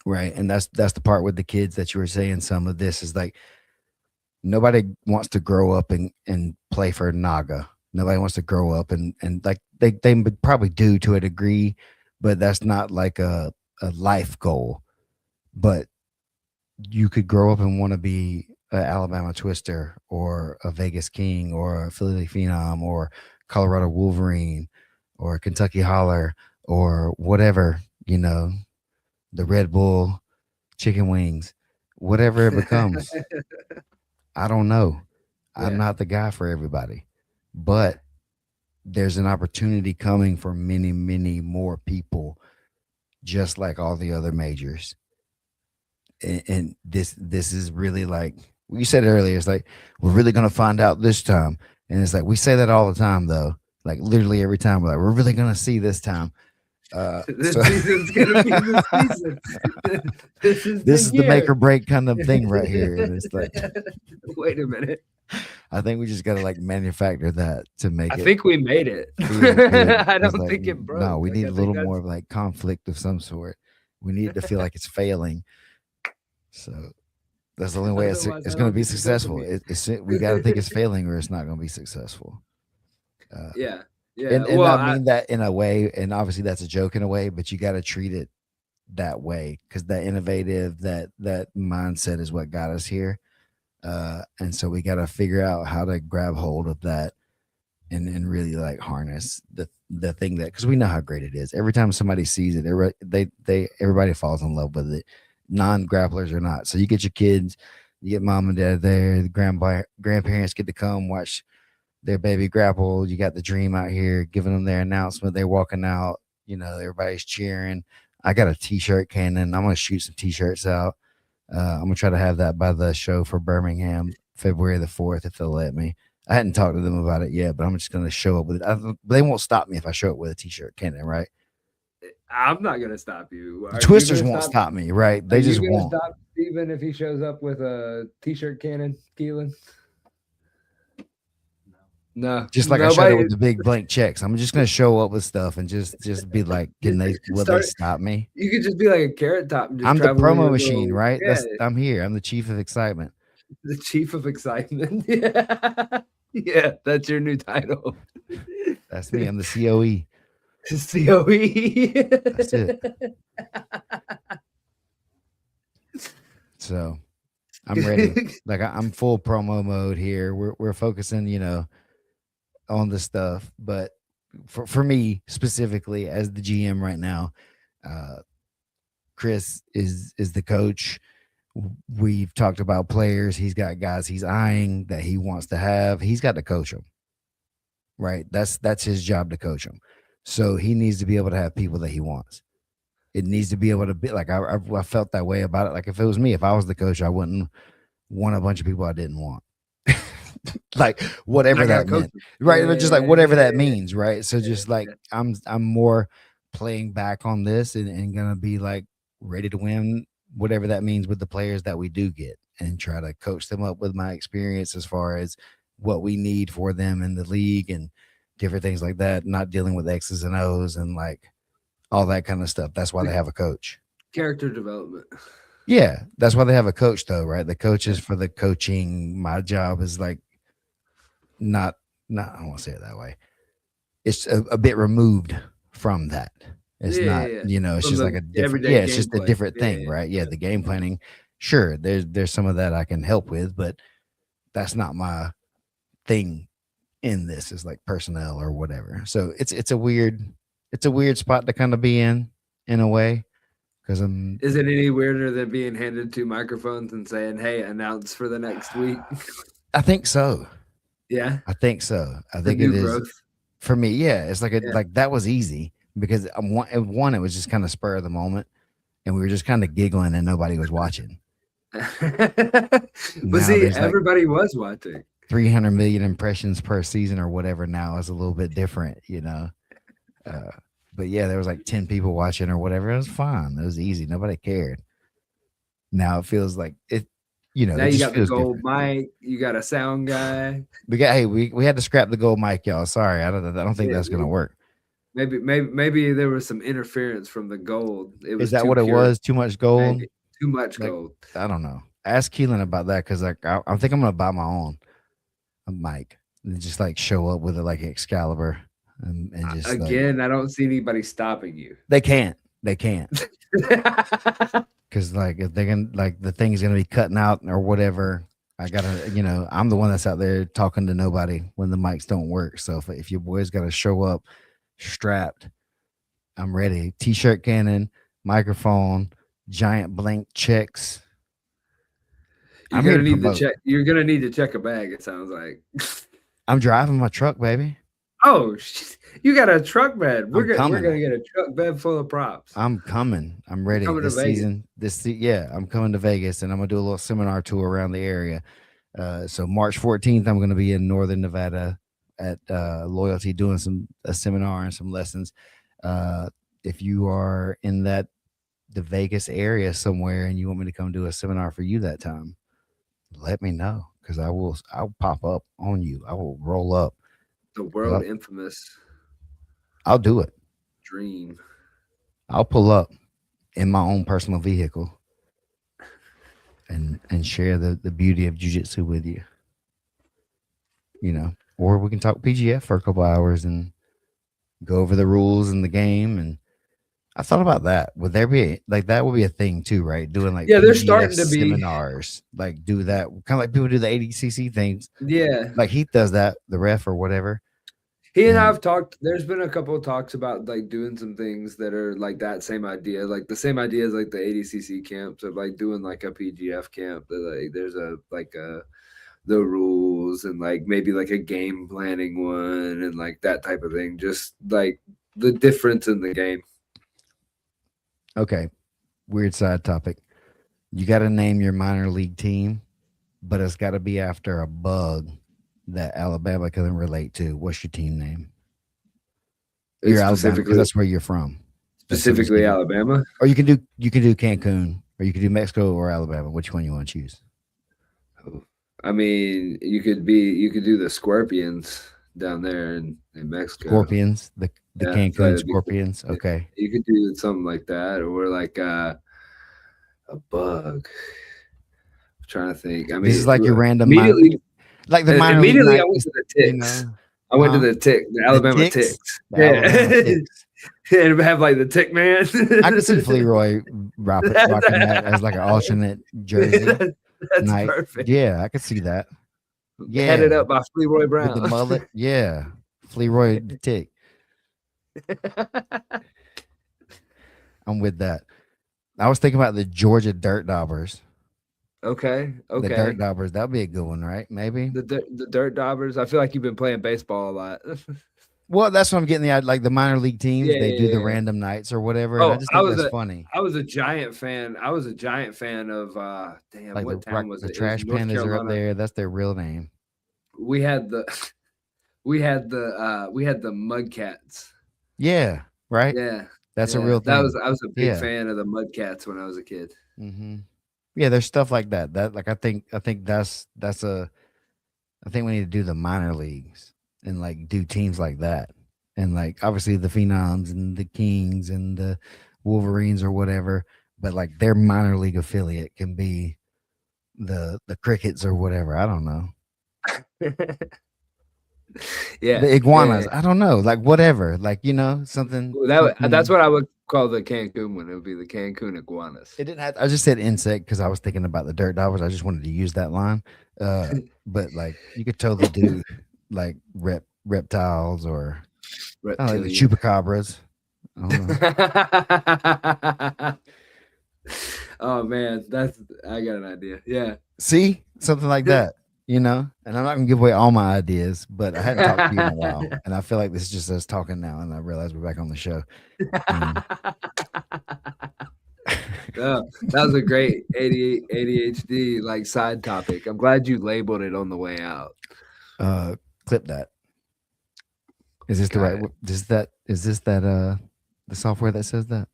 Right. And that's the part with the kids that you were saying. Some of this is like nobody wants to grow up and play for Naga. Nobody wants to grow up and like they would probably do to a degree, but that's not like a life goal. But you could grow up and want to be an Alabama Twister or a Vegas King or a Philly Phenom or Colorado Wolverine or Kentucky Holler or whatever, the Red Bull chicken wings, whatever it becomes. I don't know. I'm Yeah. not the guy for everybody, but there's an opportunity coming for many, many more people, just like all the other majors. And this is really like you said earlier. It's like we're really gonna find out this time, and it's like we say that all the time, though. Like literally every time, we're really gonna see this time. This So season's gonna be the season. This is the this is the make year. or break kind of thing right here, and it's like Wait a minute. I think we just gotta like manufacture that to make I it think we made it. feel good. I It's don't like, think it no, broke. we Like, need I a think little more that's of like conflict of some sort. We need it to feel like it's failing. So that's the only way otherwise it's I going to don't be think it doesn't successful. mean. We got to think it's failing or it's not going to be successful. Uh, Yeah. Yeah. and Well, I mean that in a way, and obviously that's a joke in a way, but you got to treat it that way because that innovative, that mindset is what got us here. And so we got to figure out how to grab hold of that and really like harness the thing that because we know how great it is. Every time somebody sees it, everybody falls in love with it. Non grapplers or not. So you get your kids, you get mom and dad there, the grandparents get to come watch their baby grapple. You got the dream out here giving them their announcement. They're walking out. Everybody's cheering. I got a t-shirt cannon. I'm gonna shoot some t-shirts out. I'm gonna try to have that by the show for Birmingham, February the 4th, if they'll let me. I hadn't talked to them about it yet, but I'm just gonna show up with it. They won't stop me if I show up with a t-shirt, can they? Right? I'm not gonna stop you. The Are you Twisters gonna won't stop? stop me, right? Are They you just gonna won't. stop Steven if he shows up with a t-shirt cannon, Keelan? No, Just like I showed up nobody. with the big blank checks. I'm just gonna show up with stuff and just be like, can they? Will they Start. stop me? You could just be like a carrot top and just I'm the travel with promo your machine, little right? yeah, I'm here. I'm the chief of excitement. the chief of excitement. Yeah, yeah, that's your new title. That's me. I'm the COE. COE. That's it. So I'm ready. Like I'm full promo mode here. We're focusing, on the stuff. But for me specifically as the GM right now, uh, Chris is the coach. We've talked about players. He's got guys he's eyeing that he wants to have. He's got to coach them, right? That's his job to coach them. So he needs to be able to have people that he wants. It needs to be able to be like I felt that way about it. Like if it was me, if I was the coach, I wouldn't want a bunch of people I didn't want. Like I whatever gotta that coach meant, him. right? Yeah, But just yeah, like yeah, whatever that yeah, means, right? So yeah, just like yeah. I'm more playing back on this and gonna be like ready to win whatever that means with the players that we do get and try to coach them up with my experience as far as what we need for them in the league and different things like that. Not dealing with X's and O's and like all that kind of stuff. That's why The they have a coach. character development. Yeah, that's why they have a coach, though, right? The coach Yeah, is for the coaching. My job is like not, not. I won't say it that way. It's a bit removed from that. It's yeah, not, yeah, yeah. it's From just like the a different. everyday Yeah, it's just a gameplay. different Yeah, thing, yeah, right? Yeah, yeah. the game planning. Sure, there's some of that I can help with, but that's not my thing in this. Is like personnel or whatever. So it's a weird spot to kind of be in a way because I'm. Is it any weirder than being handed two microphones and saying, "Hey, announce for the next week"? I think so. Yeah, I think so. I the think it new is growth. for me. Yeah, it's Yeah. like that was easy because one it was just kind of spur of the moment, and we were just kind of giggling and nobody was watching. But Now see, there's like everybody was watching. 300 million impressions per season or whatever. Now is a little bit different. Uh, but yeah, there was like 10 people watching or whatever. It was fine. It was easy. Nobody cared. Now it feels like it. Now It you just got the feels gold different. mic. You got a sound guy. We had to scrap the gold mic, y'all. Sorry, I don't think Yeah, that's gonna work. maybe there was some interference from the gold. It Is was that too what it pure. was? Too much gold? Maybe too much Like, gold. I don't know. Ask Keelan about that because like I think I'm gonna buy my own mic and just like show up with it like Excalibur and just like Again, I don't see anybody stopping you. they can't because like if they can like the thing's gonna be cutting out or whatever. I gotta I'm the one that's out there talking to nobody when the mics don't work. So if your boys gotta show up strapped, I'm ready. T-shirt cannon, microphone, giant blank checks. You're I'm here gonna to need to promote. check. You're gonna need to check a bag. It sounds like. I'm driving my truck, baby. Oh, you got a truck bed. I'm We're coming. gonna get a truck bed full of props. I'm coming. I'm You're ready coming to this Vegas. season. Yeah, I'm coming to Vegas and I'm gonna do a little seminar tour around the area. So March 14th, I'm gonna be in Northern Nevada at Loyalty doing a seminar and some lessons. Uh, if you are in the Vegas area somewhere and you want me to come do a seminar for you that time, let me know because I'll pop up on you. I will roll up. The 'Cause world infamous I'll do it. dream. I'll pull up in my own personal vehicle and share the beauty of jujitsu with you. Or we can talk PGF for a couple hours and go over the rules in the game. And I thought about that. Would there be like that would be a thing too, right? Doing like Yeah, they're PGF starting to be. seminars, like do that kind of like people do the ADCC things. Yeah, Like Heath does that, the ref or whatever. he and I And have talked. There's been a couple of talks about like doing some things that are like that same idea, like the same idea as like the ADCC camps of like doing like a PGF camp. That like there's a like a the rules and like maybe like a game planning one and like that type of thing. Just like the difference in the game. okay, weird side topic. You got to name your minor league team, but it's got to be after a bug that Alabama can relate to. What's your team name? It's You're Alabama because specifically that's where you're from. That's so just specifically give you, Alabama. or you can do Cancun, or you can do Mexico or Alabama. Which one you want to choose? Oh, I mean, you could do the Scorpions down there in Mexico. Scorpions, the Yeah, I feel like Cancun that'd be cool. Scorpions. Yeah, Okay, you could do something like that, or like a bug. I'm trying to think. I this mean, is like your random minor league, immediately like the minor league immediately I night. went Just to the you Ticks. know, I went to huh? the The Alabama Ticks, Ticks. the Yeah, Alabama Ticks. and have like the Tick Man. I could see Fleroy rocking that as like an alternate jersey That's night. perfect. Yeah, I could see that. Yeah, Headed up by Fleroy with the Brown. mullet. Yeah, Fleroy the Tick. I'm with that. I was thinking about the Georgia Dirt Daubers. Okay, The Dirt okay. Daubers. That'd be a good one, right? Maybe. The Dirt Daubers. I feel like you've been playing baseball a lot. Well, that's what I'm getting at. Like the minor league teams, Yeah, they do yeah, the yeah. random nights or whatever, and I Oh, just think that's funny. I was a giant fan. I was a giant fan of damn, Like what town was the it? It was Trash North Pandas are up Carolina. there. That's their real name. We had the we had the Mudcats. Yeah, right. Yeah. That's a Yeah. real That was thing. I was a big Yeah. fan of the Mudcats when I was a kid. hmm Yeah, there's stuff like that. That like I think that's a I think we need to do the minor leagues and like do teams like that. And like obviously the Phenoms and the Kings and the Wolverines or whatever, but like their minor league affiliate can be the Crickets or whatever. I don't know. Yeah. The Yeah. iguanas. I don't know. Like whatever. Like, something Ooh, that's something what I would call the Cancun one. It would be the Cancun iguanas. it didn't have I just said insect because I was thinking about the dirt divers. I just wanted to use that line. But like you could totally do like reptiles or I don't know, the Reptilian. chupacabras. I don't know. Oh man, that's I got an idea. Yeah. See? Something like that, And I'm not gonna give away all my ideas, but I hadn't talked to you in a while. And I feel like this is just us talking now, and I realize we're back on the show. And Yeah, that was a great ADHD like side topic. I'm glad you labeled it on the way out. uh clip that. Is this the Got right it. is this that the software that says that?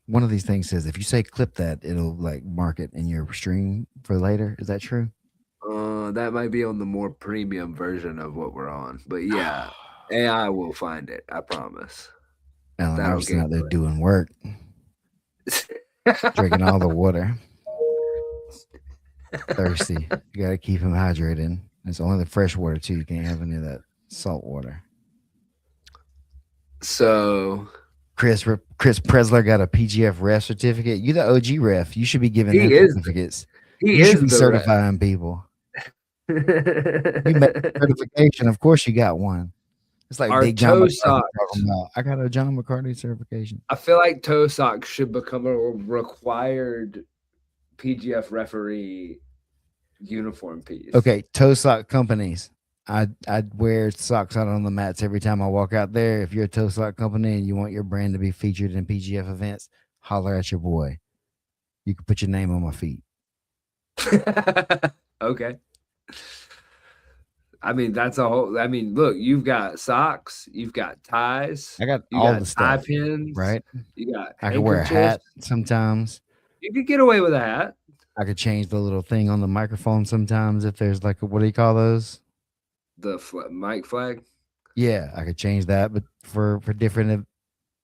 One of these things says if you say clip that, it'll like mark it in your stream for later. Is that true? That might be on the more premium version of what we're on, but yeah, AI will find it. I promise. Allen That'll Iverson get out there to doing work, it. drinking all the water, thirsty. You gotta keep him hydrated. It's only the fresh water too. You can't have any of that salt water. So Chris Presler got a PGF ref certificate. You the OG ref. You should be giving he them is certificates. he You should is be the rep. certifying people. You made a certification. Of course you got one. It's like Our Big John toe McCarthy socks. talking about, I got a John McCarthy certification. I feel like toe socks should become a required PGF referee uniform piece. Okay, toe sock companies. I'd wear socks out on the mats every time I walk out there. If you're a toe sock company and you want your brand to be featured in PGF events, holler at your boy. You can put your name on my feet. Okay. I mean, that's a whole. I mean, look, you've got socks, you've got ties, I got you all got the tie stuff, pins, right? you got I could wear a handkerchiefs. hat sometimes. You could get away with a hat. I could change the little thing on the microphone sometimes if there's like what do you call those? The mic flag. Yeah, I could change that, but for different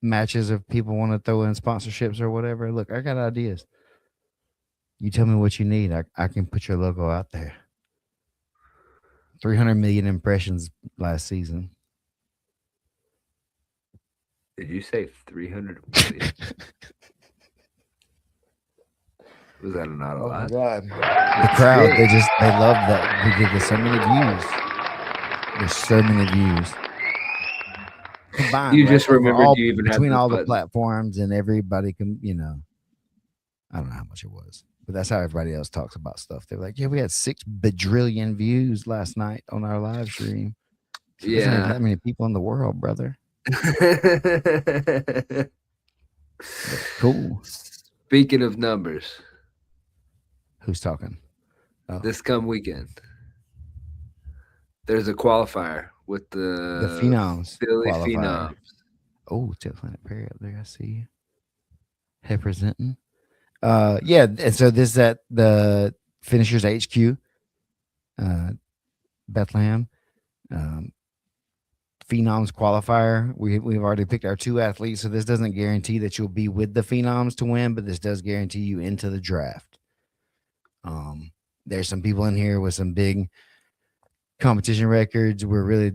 matches if people want to throw in sponsorships or whatever. Look, I got ideas. You tell me what you need. I can put your logo out there. 300 million impressions last season. Did you say 300 million? Was that not a Oh my lot? god. The crowd, they love that we did so many views. There's so many views. Combined, You right? just remembered you even had Between this all the button. platforms and everybody can, I don't know how much it was. But that's how everybody else talks about stuff. They're like, yeah, we had 6 bajillion views last night on our live stream. So there's not even Yeah. that many people in the world, brother. But cool. Speaking of numbers, Who's talking? Oh, this come weekend, There's a qualifier with The the Phenoms Philly qualifier. Phenoms. Oh, Tip Planet Perry up there. I see you representing. Yeah, and so this is at the Finishers HQ, uh, Bethlehem. Um, Phenoms qualifier. We've already picked our two athletes, so this doesn't guarantee that you'll be with the Phenoms to win, but this does guarantee you into the draft. Um, there's some people in here with some big competition records. We're really,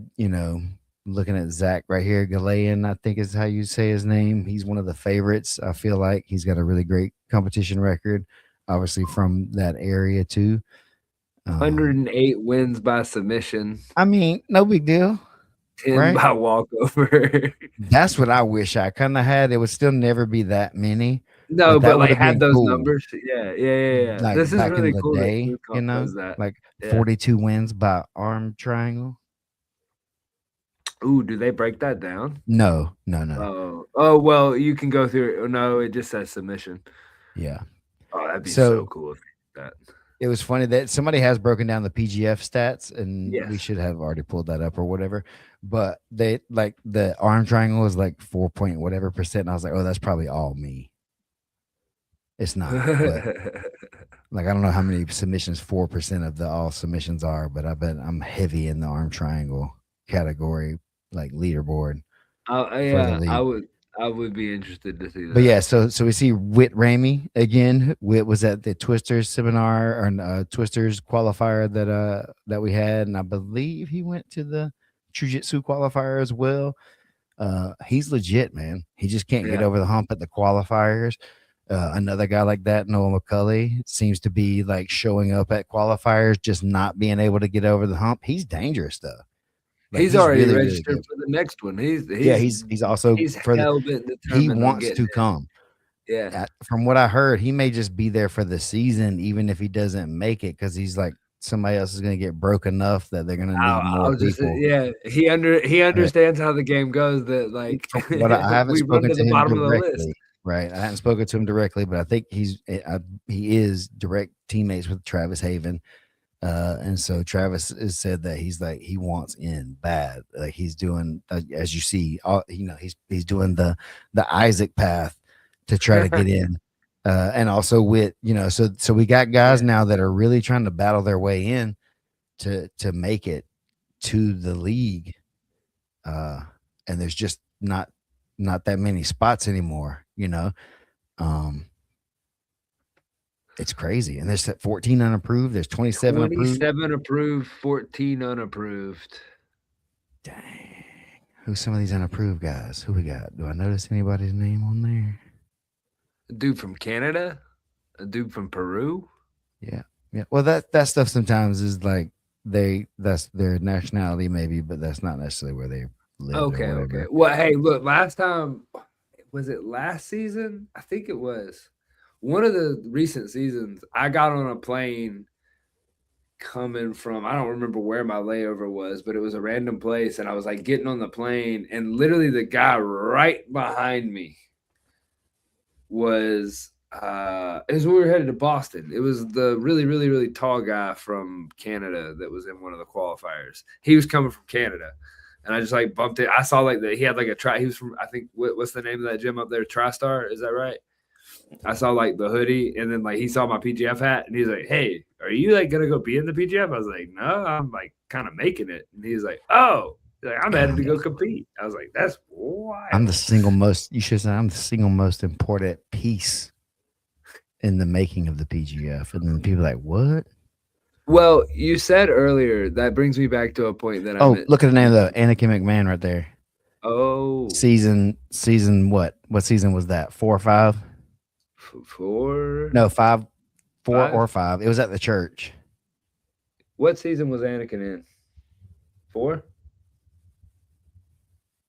looking at Zach right here, Galayan, I think is how you say his name. He's one of the favorites. I feel like he's got a really great competition record, obviously from that area too. 108 wins by submission, I mean, no big deal, 10 right? by walkover. That's what I wish I kind of had. It would still never be that many, No, but but, that would like, have had been those cool. numbers. Yeah. Like This is back in really the cool that day, Blue Comp does that. like Yeah. 42 wins by arm triangle. Ooh, do they break that down? No. Oh, well, you can go through it. No, it just says submission. Yeah. Oh, that'd be so So cool if they did that. it was funny that somebody has broken down the PGF stats, and we Yes. should have already pulled that up or whatever. But they like the arm triangle was like 4 point whatever percent. And I was like, oh, that's probably all me. It's not, but like I don't know how many submissions 4% of the all submissions are, but I bet I'm heavy in the arm triangle category, like leaderboard for the Yeah, league. I would be interested to see But that. yeah, so we see Whit Ramey again. Whit was at the Twisters seminar or Twisters qualifier that we had, and I believe he went to the Jiu-Jitsu qualifier as well. He's legit, man. He just can't get Yeah. over the hump at the qualifiers. Another guy like that, Noah McCulley, seems to be like showing up at qualifiers, just not being able to get over the hump. He's dangerous though. Like He's he's already really, really registered good. for the next one. He's Yeah, he's he's also he's for the hell bent he determined on wants getting to come. it. Yeah. From what I heard, he may just be there for the season, even if he doesn't make it, because he's like somebody else is going to get broke enough that they're going to need I more was just people. yeah, he Right? understands how the game goes that, like, From what I haven't we run spoken to to the him bottom of the list. directly, right? I haven't spoken to him directly, but I think he is direct teammates with Travis Haven. And so Travis has said that he's like he wants in bad. Like he's doing, as you see, he's doing the Isaac path to try to get in. And also with so we got guys Yeah. now that are really trying to battle their way in to make it to the league. And there's just not that many spots anymore. It's crazy. And there's 14 unapproved. There's 27 approved. 27 approved, 14 unapproved. Dang. Who's some of these unapproved guys? Who we got? Do I notice anybody's name on there? A dude from Canada, a dude from Peru. Yeah. Yeah. Well, that stuff sometimes is like that's their nationality maybe, but that's not necessarily where they live or Okay. whatever. Well, hey, look, last time, was it last season? I think it was. One of the recent seasons, I got on a plane coming from, I don't remember where my layover was, but it was a random place, and I was like getting on the plane, and literally the guy right behind me was it was when we were headed to Boston. It was the really, really, really tall guy from Canada that was in one of the qualifiers. He was coming from Canada. And I just like bumped it. I saw like that he had like a try. He was from, I think, what's the name of that gym up there? TriStar, is that right? I saw like the hoodie, and then like he saw my PGF hat, and he's like, "Hey, are you like gonna go be in the PGF?" I was like, "No, I'm like kind of making it." And he's like, "Oh, he's like, I'm headed to go compete." I was like, "That's wild." I'm the single most. You should say I'm the single most important piece in the making of the PGF. And then people are like, what? Well, you said earlier, that brings me back to a point that I Oh, meant. look at the name of the Anakin McMahon right there. Oh, Season what? What season was that? 4 or 5? 4? No, 5, 4 5? or 5. It was at the church. What season was Anakin in? 4?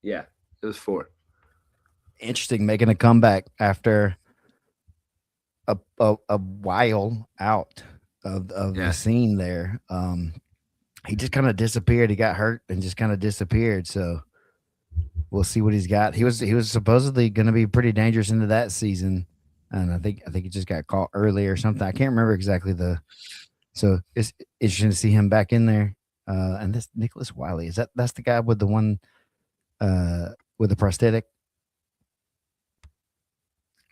Yeah, it was 4. Interesting, making a comeback after a while out of the scene there. He just kind of disappeared. He got hurt and just kind of disappeared. So we'll see what he's got. He was supposedly going to be pretty dangerous into that season, and I think he just got caught early or something. I can't remember exactly so it's interesting to see him back in there. And this Nicholas Wiley, is that's the guy with the one with the prosthetic?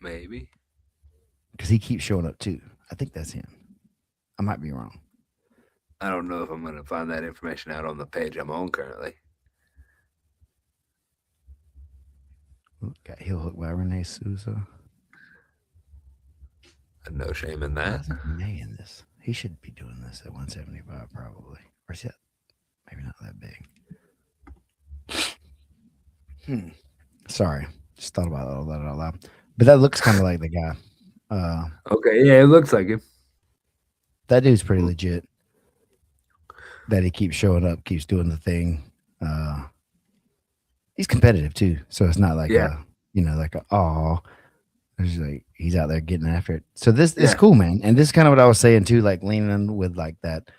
Maybe. Because he keeps showing up too. I think that's him. I might be wrong. I don't know if I'm going to find that information out on the page I'm on currently. Got heel hook by Renee Souza. No shame in Why that. isn't Renee in this? He should be doing this at 175 probably. Or is that maybe not that big? Sorry, just thought about all that out loud. But that looks kind of like the guy. Uh, Okay, yeah, it looks like him. that dude's pretty legit. That he keeps showing up, keeps doing the thing. Uh, he's competitive too, so it's not like Yeah, like a oh, it's like he's out there getting after it. So this is yeah, cool, man. And this is kind of what I was saying too, like leaning with like that,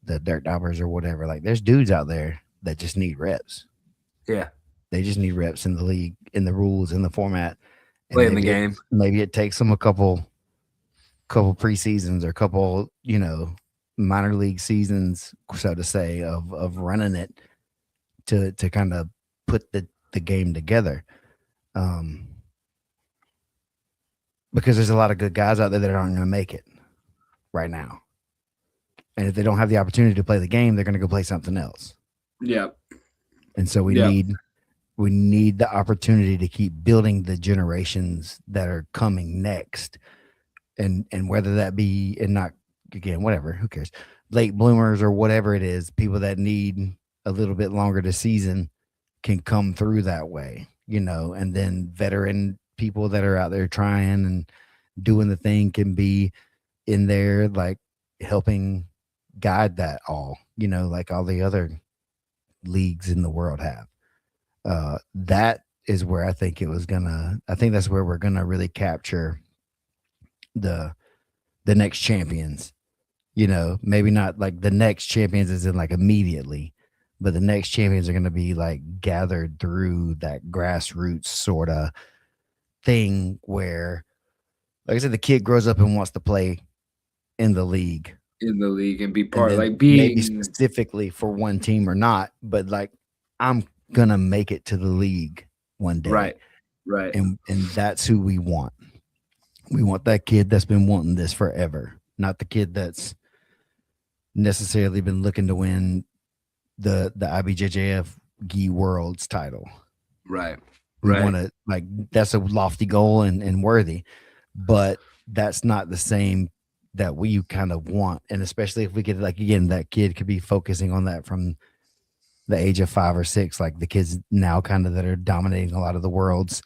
the dirt dobbers or whatever. Like there's dudes out there that just need reps. yeah. They just need reps in the league, in the rules, in the format, and Playing the game. maybe it takes them a couple preseasons or couple minor league seasons, so to say, of running it to kind of put the game together. Um, because there's a lot of good guys out there that aren't going to make it right now, and if they don't have the opportunity to play the game, they're going to go play something else. Yeah, And so yeah, we need the opportunity to keep building the generations that are coming next, and whether that be, and not, again, whatever, who cares, late bloomers or whatever it is, people that need a little bit longer to season can come through that way, and then veteran people that are out there trying and doing the thing can be in there, like helping guide that all, like all the other leagues in the world have. That is where I think that's where we're gonna really capture the next champions. Maybe not like the next champions is in like immediately, but the next champions are gonna be like gathered through that grassroots sort of thing where, like I said, the kid grows up and wants to play in the league, in the league and be and part, then like maybe being specifically for one team or not, but like I'm gonna make it to the league one day, right, right. and that's who we want. We want that kid that's been wanting this forever, not the kid that's necessarily been looking to win the IBJJF Gi Worlds title. Right. We Right. want to, like, that's a lofty goal and worthy, but that's not the same that we kind of want. And especially if we could, like, again, that kid could be focusing on that from the age of 5 or 6, like the kids now kind of that are dominating a lot of the worlds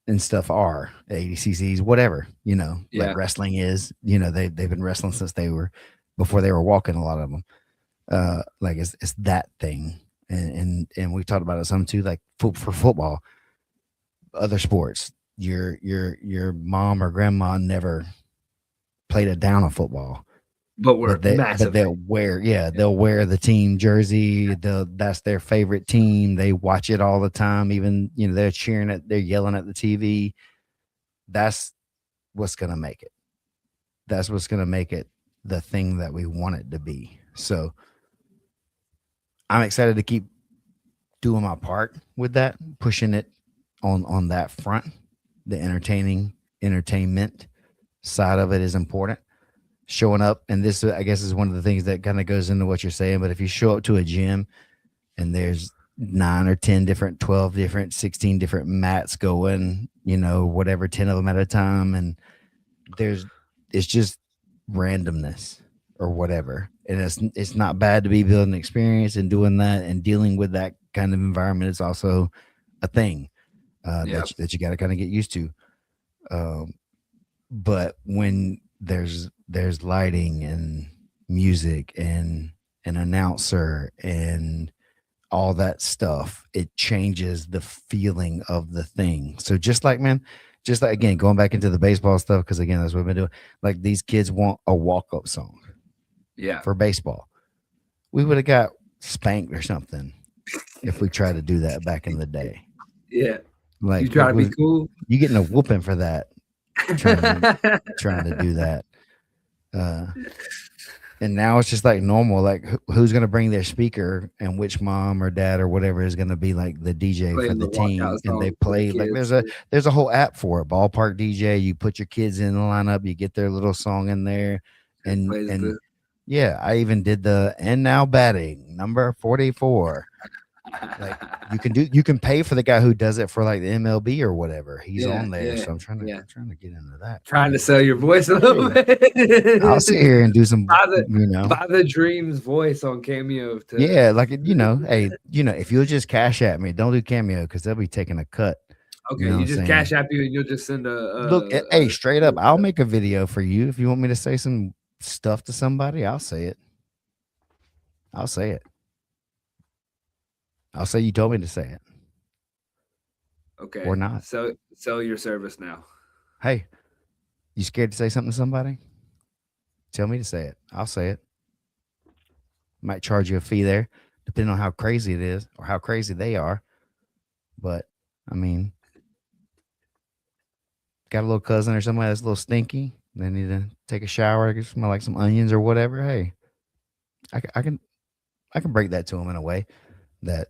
and stuff are ADCCs, whatever, like Yeah. wrestling is, they've been wrestling since they were, before they were walking, a lot of them. Like it's that thing. And we've talked about it some too, like for football, other sports, your mom or grandma never played a down of football, But we're but massive. they'll wear the team jersey. That's their favorite team. They watch it all the time. Even they're cheering it. They're yelling at the TV. That's what's gonna make it. That's what's gonna make it the thing that we want it to be. So I'm excited to keep doing my part with that, pushing it on that front. The entertainment side of it is important. Showing up, and this, I guess, is one of the things that kind of goes into what you're saying. But if you show up to a gym and there's 9 or 10 different, 12 different, 16 different mats going, whatever, 10 of them at a time, and it's just randomness or whatever. And it's not bad to be building experience and doing that and dealing with that kind of environment. It's also a thing Yeah. that you got to kind of get used to. Um, but when there's lighting and music and an announcer and all that stuff, it changes the feeling of the thing. So just like, man, just like, again, going back into the baseball stuff, because again, that's what we've been doing. Like, these kids want a walk-up song Yeah. for baseball. We would have got spanked or something if we tried to do that back in the day. Yeah. You Like, try to be cool. you getting a whooping for that, trying to do that. Uh, And now it's just like normal. Like who's gonna bring their speaker and which mom or dad or whatever is gonna be like the DJ for playing the the team, walkout and they song for the play like kids. there's a whole app for it. Ballpark DJ. You put your kids in the lineup. You get their little song in there, It plays and the yeah, I even did the and now batting number 44. Like you can pay for the guy who does it for like the MLB or whatever. He's yeah, on there, yeah, so yeah. I'm trying to get into that. Trying to sell your voice a little Hey, I'll sit bit. here and do some, buy the you know, buy the Dreams voice on Cameo to yeah, like hey, if you'll just cash at me, don't do Cameo because they'll be taking a cut. You okay, know what you I'm just cash saying? app you and you'll just send Look, hey, straight up, I'll make a video for you if you want me to say some stuff to somebody. I'll say it. I'll say it. I'll say you told me to say it or okay. not. So sell your service now. Hey, you scared to say something to somebody? Tell me to say it. I'll say it. Might charge you a fee there, depending on how crazy it is or how crazy they are. But I mean, got a little cousin or somebody that's a little stinky. They need to take a shower, smell like some onions or whatever. Hey, I can I can break that to them in a way that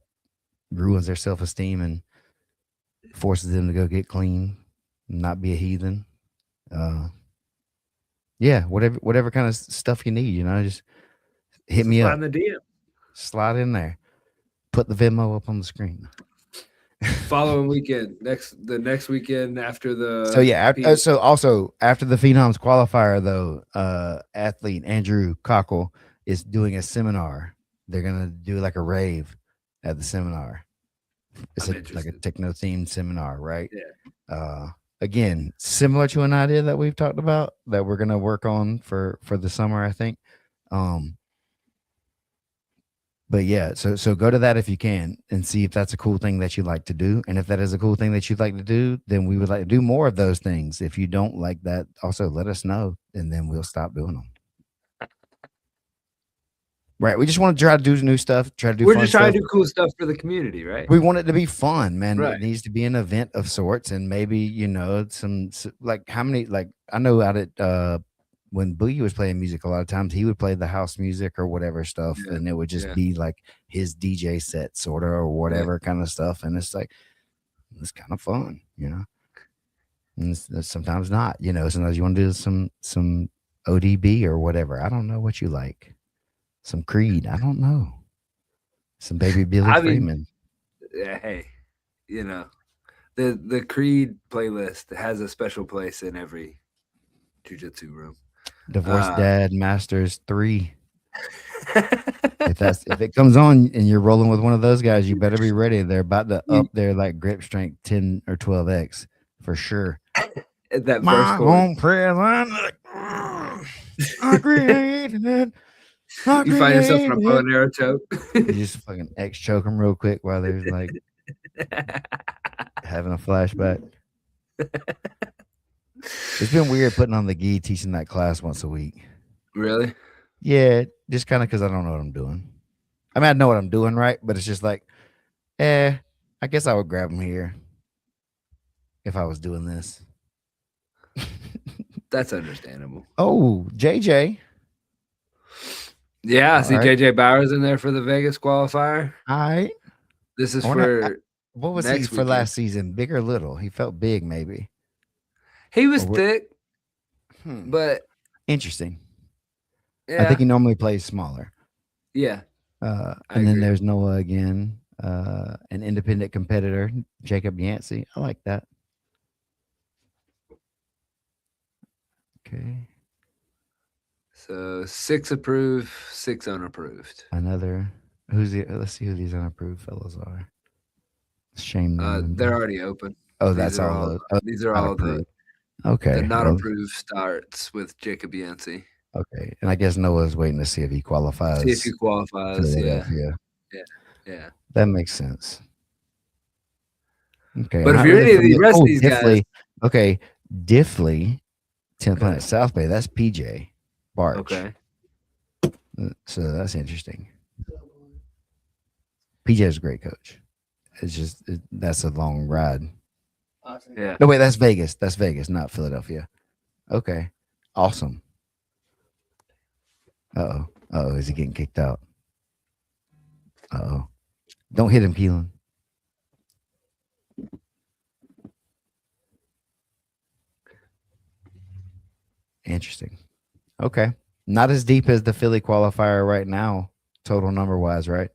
ruins their self esteem and forces them to go get clean, not be a heathen. Uh, yeah, whatever kind of stuff you need, just hit So me slide up, in the DM. slide in there, put the Venmo up on the screen. Following weekend, the next weekend after So the yeah, P so also after the Phenoms qualifier, though, athlete Andrew Cockle is doing a seminar. They're gonna do like a rave at the seminar. It's I'm like a interested. techno themed seminar, right? Yeah. Uh, Again, similar to an idea that we've talked about that we're gonna work on for the summer, I think. Um, but yeah, so go to that if you can and see if that's a cool thing that you like to do. And if that is a cool thing that you'd like to do, then we would like to do more of those things. If you don't like that, also let us know and then we'll stop doing them. Right. We just want to try to do new stuff, try to do We're fun just trying stuff. to do cool stuff for the community, right? We want it to be fun, man. Right. It needs to be an event of sorts, and maybe like how many like I know out at when Boogie was playing music, a lot of times he would play the house music or whatever stuff, Yeah. and it would just Yeah. be like his DJ set, sort of, or Yeah. whatever kind of stuff, and it's like it's kind of fun. And it's sometimes not, Sometimes you want to do some ODB or whatever. I don't know what you like. Some Creed, I don't know. Some Baby Billy I mean, Freeman. yeah, hey, you know, the Creed playlist has a special place in every jujitsu room. Divorced Dad Masters 3. If it comes on and you're rolling with one of those guys, you better be ready. They're about to You up their like grip strength 10 or 12x for sure. that first My chord, home prison, I created it. I you find yourself in a created bow it. and arrow choke. You just fucking X choke them real quick while they're like having a flashback. It's been weird putting on the gi, teaching that class once a week. Really? Yeah, just kind of because I don't know what I'm doing. I mean, I know what I'm doing, right? But it's just like, I guess I would grab them here if I was doing this. That's understandable. Oh, JJ. Yeah, I All see right. JJ Bowers in there for the Vegas qualifier. All right. This is I wonder, for what was he next for weekend. last season? Big or little? He felt big, maybe. He was Or what? thick, Hmm. but Interesting. I think yeah, he normally plays smaller. yeah, I And then agree. there's Noah again, an independent competitor, Jacob Yancey. I like that. Okay. So 6 approved, 6 unapproved. Another. Let's see who these unapproved fellows are. Shame them. They're already open. Oh, These that's are all all those. Oh, these are not all approved. the Okay. not Well, approved starts with Jacob Yancey. okay. And I guess Noah's waiting to see if he See if he qualifies qualifies. Yeah, Philadelphia. yeah, yeah. That makes sense. Okay. I'm But if not you're really any of the familiar. rest of Oh, these guys, Diffley. Okay. Diffley, 10th okay, Planet South Bay. That's PJ Barch. okay, So that's interesting. PJ is a great coach. It's just, that's a long ride. yeah. No, wait, that's Vegas. That's Vegas, not Philadelphia. Okay. Awesome. Uh oh. Oh, is he getting kicked out? Uh oh. Don't hit him, Keelan. Interesting. Okay. Not as deep as the Philly qualifier right now, total number wise, right?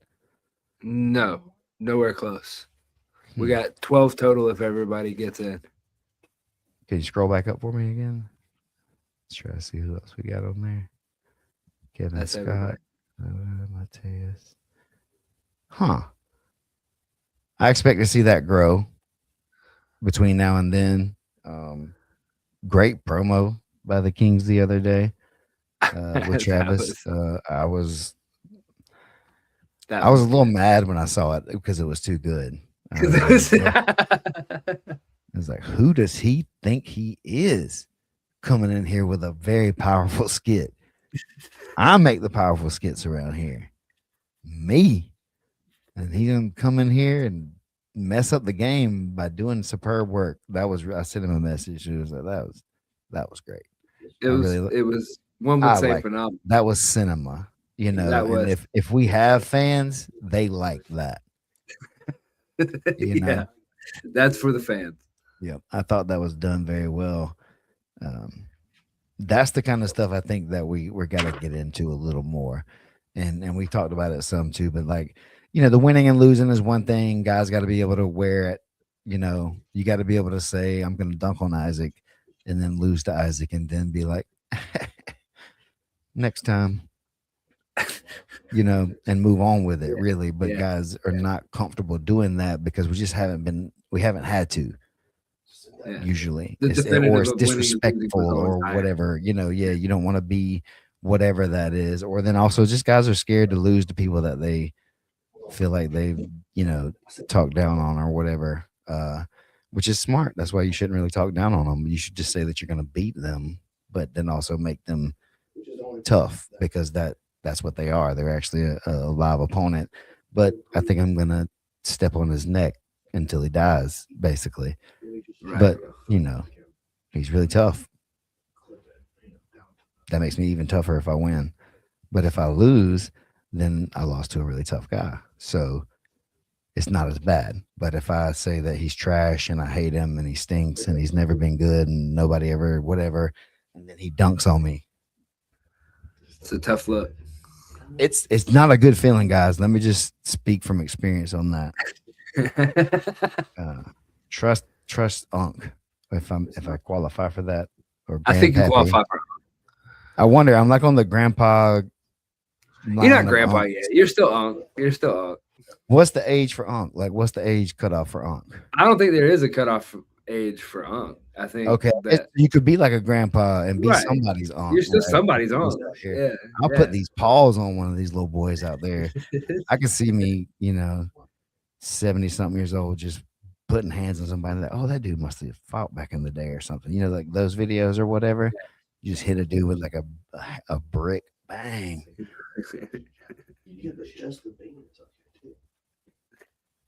No, nowhere close. We Hmm. got 12 total if everybody gets in. Can you scroll back up for me again? Let's try to see who else we got on there. Kevin That's Scott, everybody. Mateus. Huh. I expect to see that grow between now and then. Um, Great promo by the Kings the other day with that Travis. was I that was a was little good. mad when I saw it because it was too good. I was like, 'Cause what? those- I was like, who does he think he is coming in here with a very powerful skit? I make the powerful skits around here. Me. And he gonna come in here and mess up the game by doing superb work. That was I sent him a message. It was like that was great. I really it was one would I say like phenomenal. that was cinema, you know. That And was if we have fans, they like that, you yeah. know. That's for the fans. Yeah, I thought that was done very well. Um, that's the kind of stuff I think that we're got to get into a little more, and we talked about it some too. But like, the winning and losing is one thing. Guys got to be able to wear it. You got to be able to say I'm going to dunk on Isaac, and then lose to Isaac, and then be like, next time, and move on with it. Yeah. Really, but Yeah. guys are Yeah. not comfortable doing that because we haven't had to Yeah. usually. The Or definitive it's of winning and losing was disrespectful always or higher. whatever. Yeah, you don't want to be whatever that is. Or then also just guys are scared to lose to people that they feel like they've, talked down on or whatever. Which is smart. That's why you shouldn't really talk down on them. You should just say that you're going to beat them, but then also make them tough because that's what they are. They're actually a live opponent. But I think I'm gonna step on his neck until he dies, basically. Right. But he's really tough. That makes me even tougher if I win. But if I lose, then I lost to a really tough guy. So it's not as bad. But if I say that he's trash and I hate him and he stinks and he's never been good and nobody ever whatever, and then he dunks on me, It's a tough look. it's not a good feeling, guys. Let me just speak from experience on that. Uh, trust Unc if I qualify for that or I think you Grandpappy. qualify for. I wonder. I'm like on the grandpa You're not line of grandpa Unc. yet. You're still Unc. You're still Unc. What's the age for Unc? Like, what's the age cutoff for Unc? I don't think there is a cutoff age for Unc. I think Okay, that you could be like a grandpa and be right. somebody's Unc, You're still right? somebody's Who's Unc. out here. Yeah. I'll put Yeah. these paws on one of these little boys out there. I can see me, 70 something years old, just putting hands on somebody like, oh, that dude must have fought back in the day or something. Like those videos or whatever. You just hit a dude with like a brick, bang.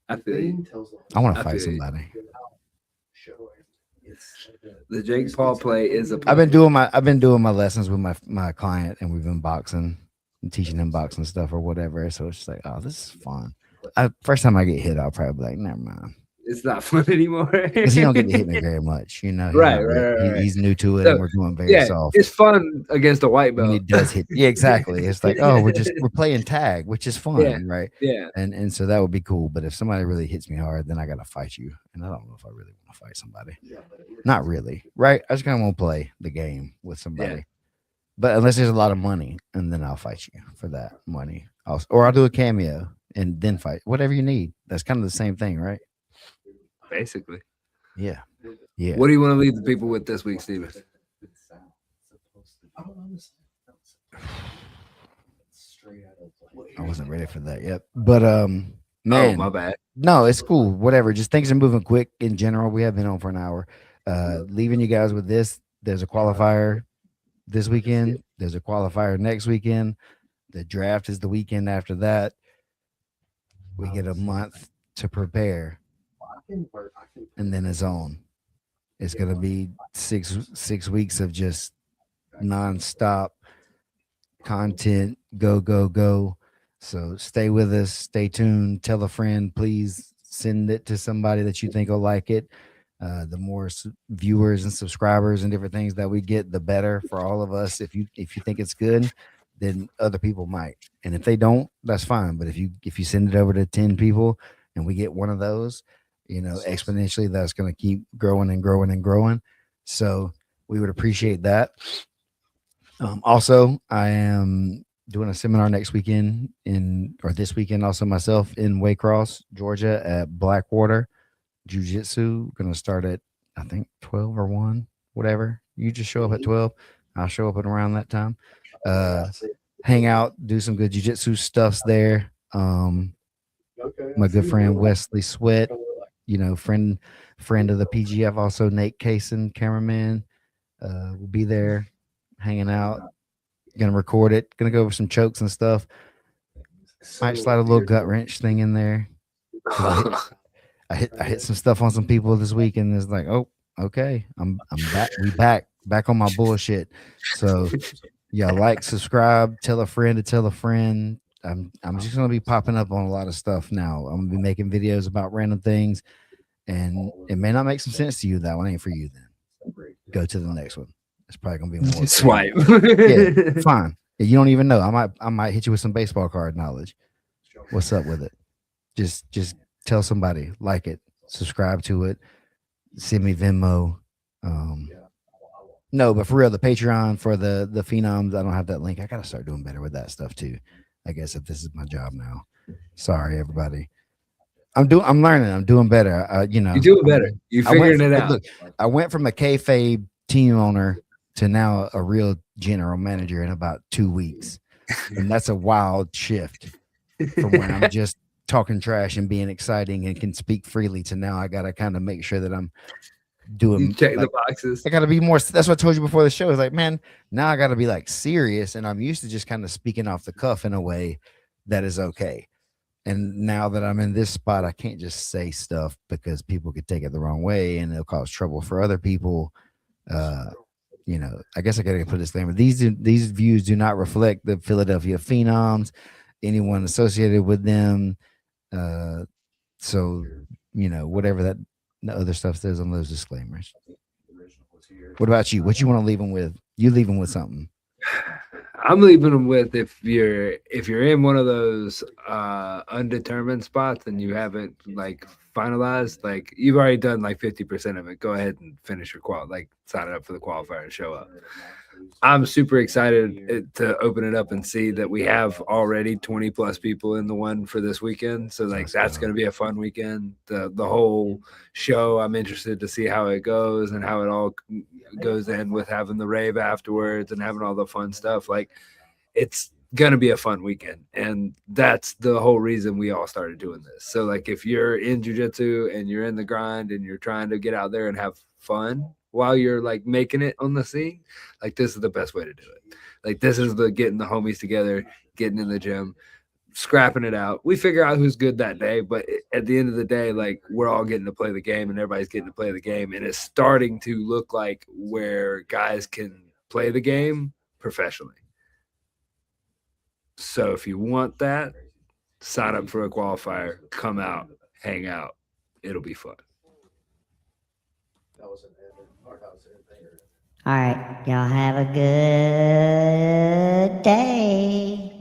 I feel you. I want to I fight feel you. somebody. The Jake Paul play is a play. I've been doing my lessons with my client, and we've been boxing and teaching him boxing stuff or whatever. So it's just like, oh, this is fun. First time I get hit, I'll probably be like, never mind. It's not fun anymore. Because he don't get to hit me very much, He's Right, not right. he's new to it, So and we're going very yeah, soft. it's fun against a white When he belt. does hit, yeah, exactly. It's like, oh, we're playing tag, which is Yeah, fun, right? yeah, And so that would be cool. But if somebody really hits me hard, then I gotta fight you, and I don't know if I really want to fight somebody. Not really, right? I just kind of want to play the game with yeah. somebody. But unless there's a lot of money, and then I'll fight you for that money. Or I'll do a cameo and then fight. Whatever you need. That's kind of the same thing, right? Basically. Yeah. Yeah. What do you want to leave the people with this week, Steven? I wasn't ready for that yet. But Oh, man, my bad. no, it's cool. Whatever. Just things are moving quick in general. We have been on for an hour. Leaving you guys with this. There's a qualifier this weekend. There's a qualifier next weekend. The draft is the weekend after that. We get a month to prepare, and then it's on. It's gonna be six weeks of just nonstop content, go, go, go. So stay with us, stay tuned, tell a friend, please send it to somebody that you think will like it. The more viewers and subscribers and different things that we get, the better for all of us. If you think it's good, then other people might, and if they don't, that's fine. But if you send it over to 10 people and we get one of those, exponentially, that's going to keep growing and growing and growing. So we would appreciate that. Also, I am doing a seminar next weekend or this weekend also myself in Waycross, Georgia at Blackwater Jiu-Jitsu. Going to start at I think 12 or 1, whatever. You just show up at 12. I'll show up at around that time. Uh Hang out, do some good jiu-jitsu stuffs there. My good friend Wesley Sweat, friend of the PGF, also Nate Kaysen, cameraman, will be there hanging out. Gonna record it. Gonna go over some chokes and stuff. Might slide a little gut wrench thing in there because I hit some stuff on some people this week, and it's like, oh, okay, I'm back. We back on my bullshit. So yeah, like, subscribe, tell a friend to tell a friend. I'm just gonna be popping up on a lot of stuff now. I'm gonna be making videos about random things, and it may not make some sense to you. That one ain't for you. Then go to the next one. It's probably gonna be more for you. Swipe. Yeah, fine. You don't even know. I might hit you with some baseball card knowledge. What's up with it? Just tell somebody, like it, subscribe to it, send me Venmo. Um, no, but for real, the Patreon for the Phenoms, I don't have that link. I gotta start doing better with that stuff too. I guess if this is my job now. Sorry, everybody. I'm learning. I'm doing better. You do it better. You I went figuring it out. look. I went from a kayfabe team owner to now a real general manager in about 2 weeks, and that's a wild shift from when I'm just talking trash and being exciting and can speak freely to now I got to kind of make sure that I'm You doing check the like boxes. I got to be more. That's what I told you before the show. Is like, man, now I got to be like serious, and I'm used to just kind of speaking off the cuff in a way that is okay. And now that I'm in this spot, I can't just say stuff because people could take it the wrong way and it'll cause trouble for other people. Uh, I guess I gotta put a disclaimer. These views do not reflect the Philadelphia Phenoms, anyone associated with them. Uh, so whatever that the other stuff says on those disclaimers. What about you? What you want to leave them with? You leave them with something. I'm leaving them with if you're in one of those undetermined spots and you haven't like finalized, like you've already done like 50% of it, go ahead and finish your like sign up for the qualifier and show up. I'm super excited to open it up and see that we have already 20 plus people in the one for this weekend. So like that's going to be a fun weekend. The whole show, I'm interested to see how it goes and how it all goes in with having the rave afterwards and having all the fun stuff. Like it's going to be a fun weekend. And that's the whole reason we all started doing this. So like if you're in jiu-jitsu and you're in the grind and you're trying to get out there and have fun while you're like making it on the scene, like this is the best way to do it. Like this is the getting the homies together, getting in the gym, scrapping it out. We figure out who's good that day, but at the end of the day, like we're all getting to play the game and everybody's getting to play the game, and it's starting to look like where guys can play the game professionally. So if you want that, sign up for a qualifier, come out, hang out. It'll be fun. All right, y'all have a good day.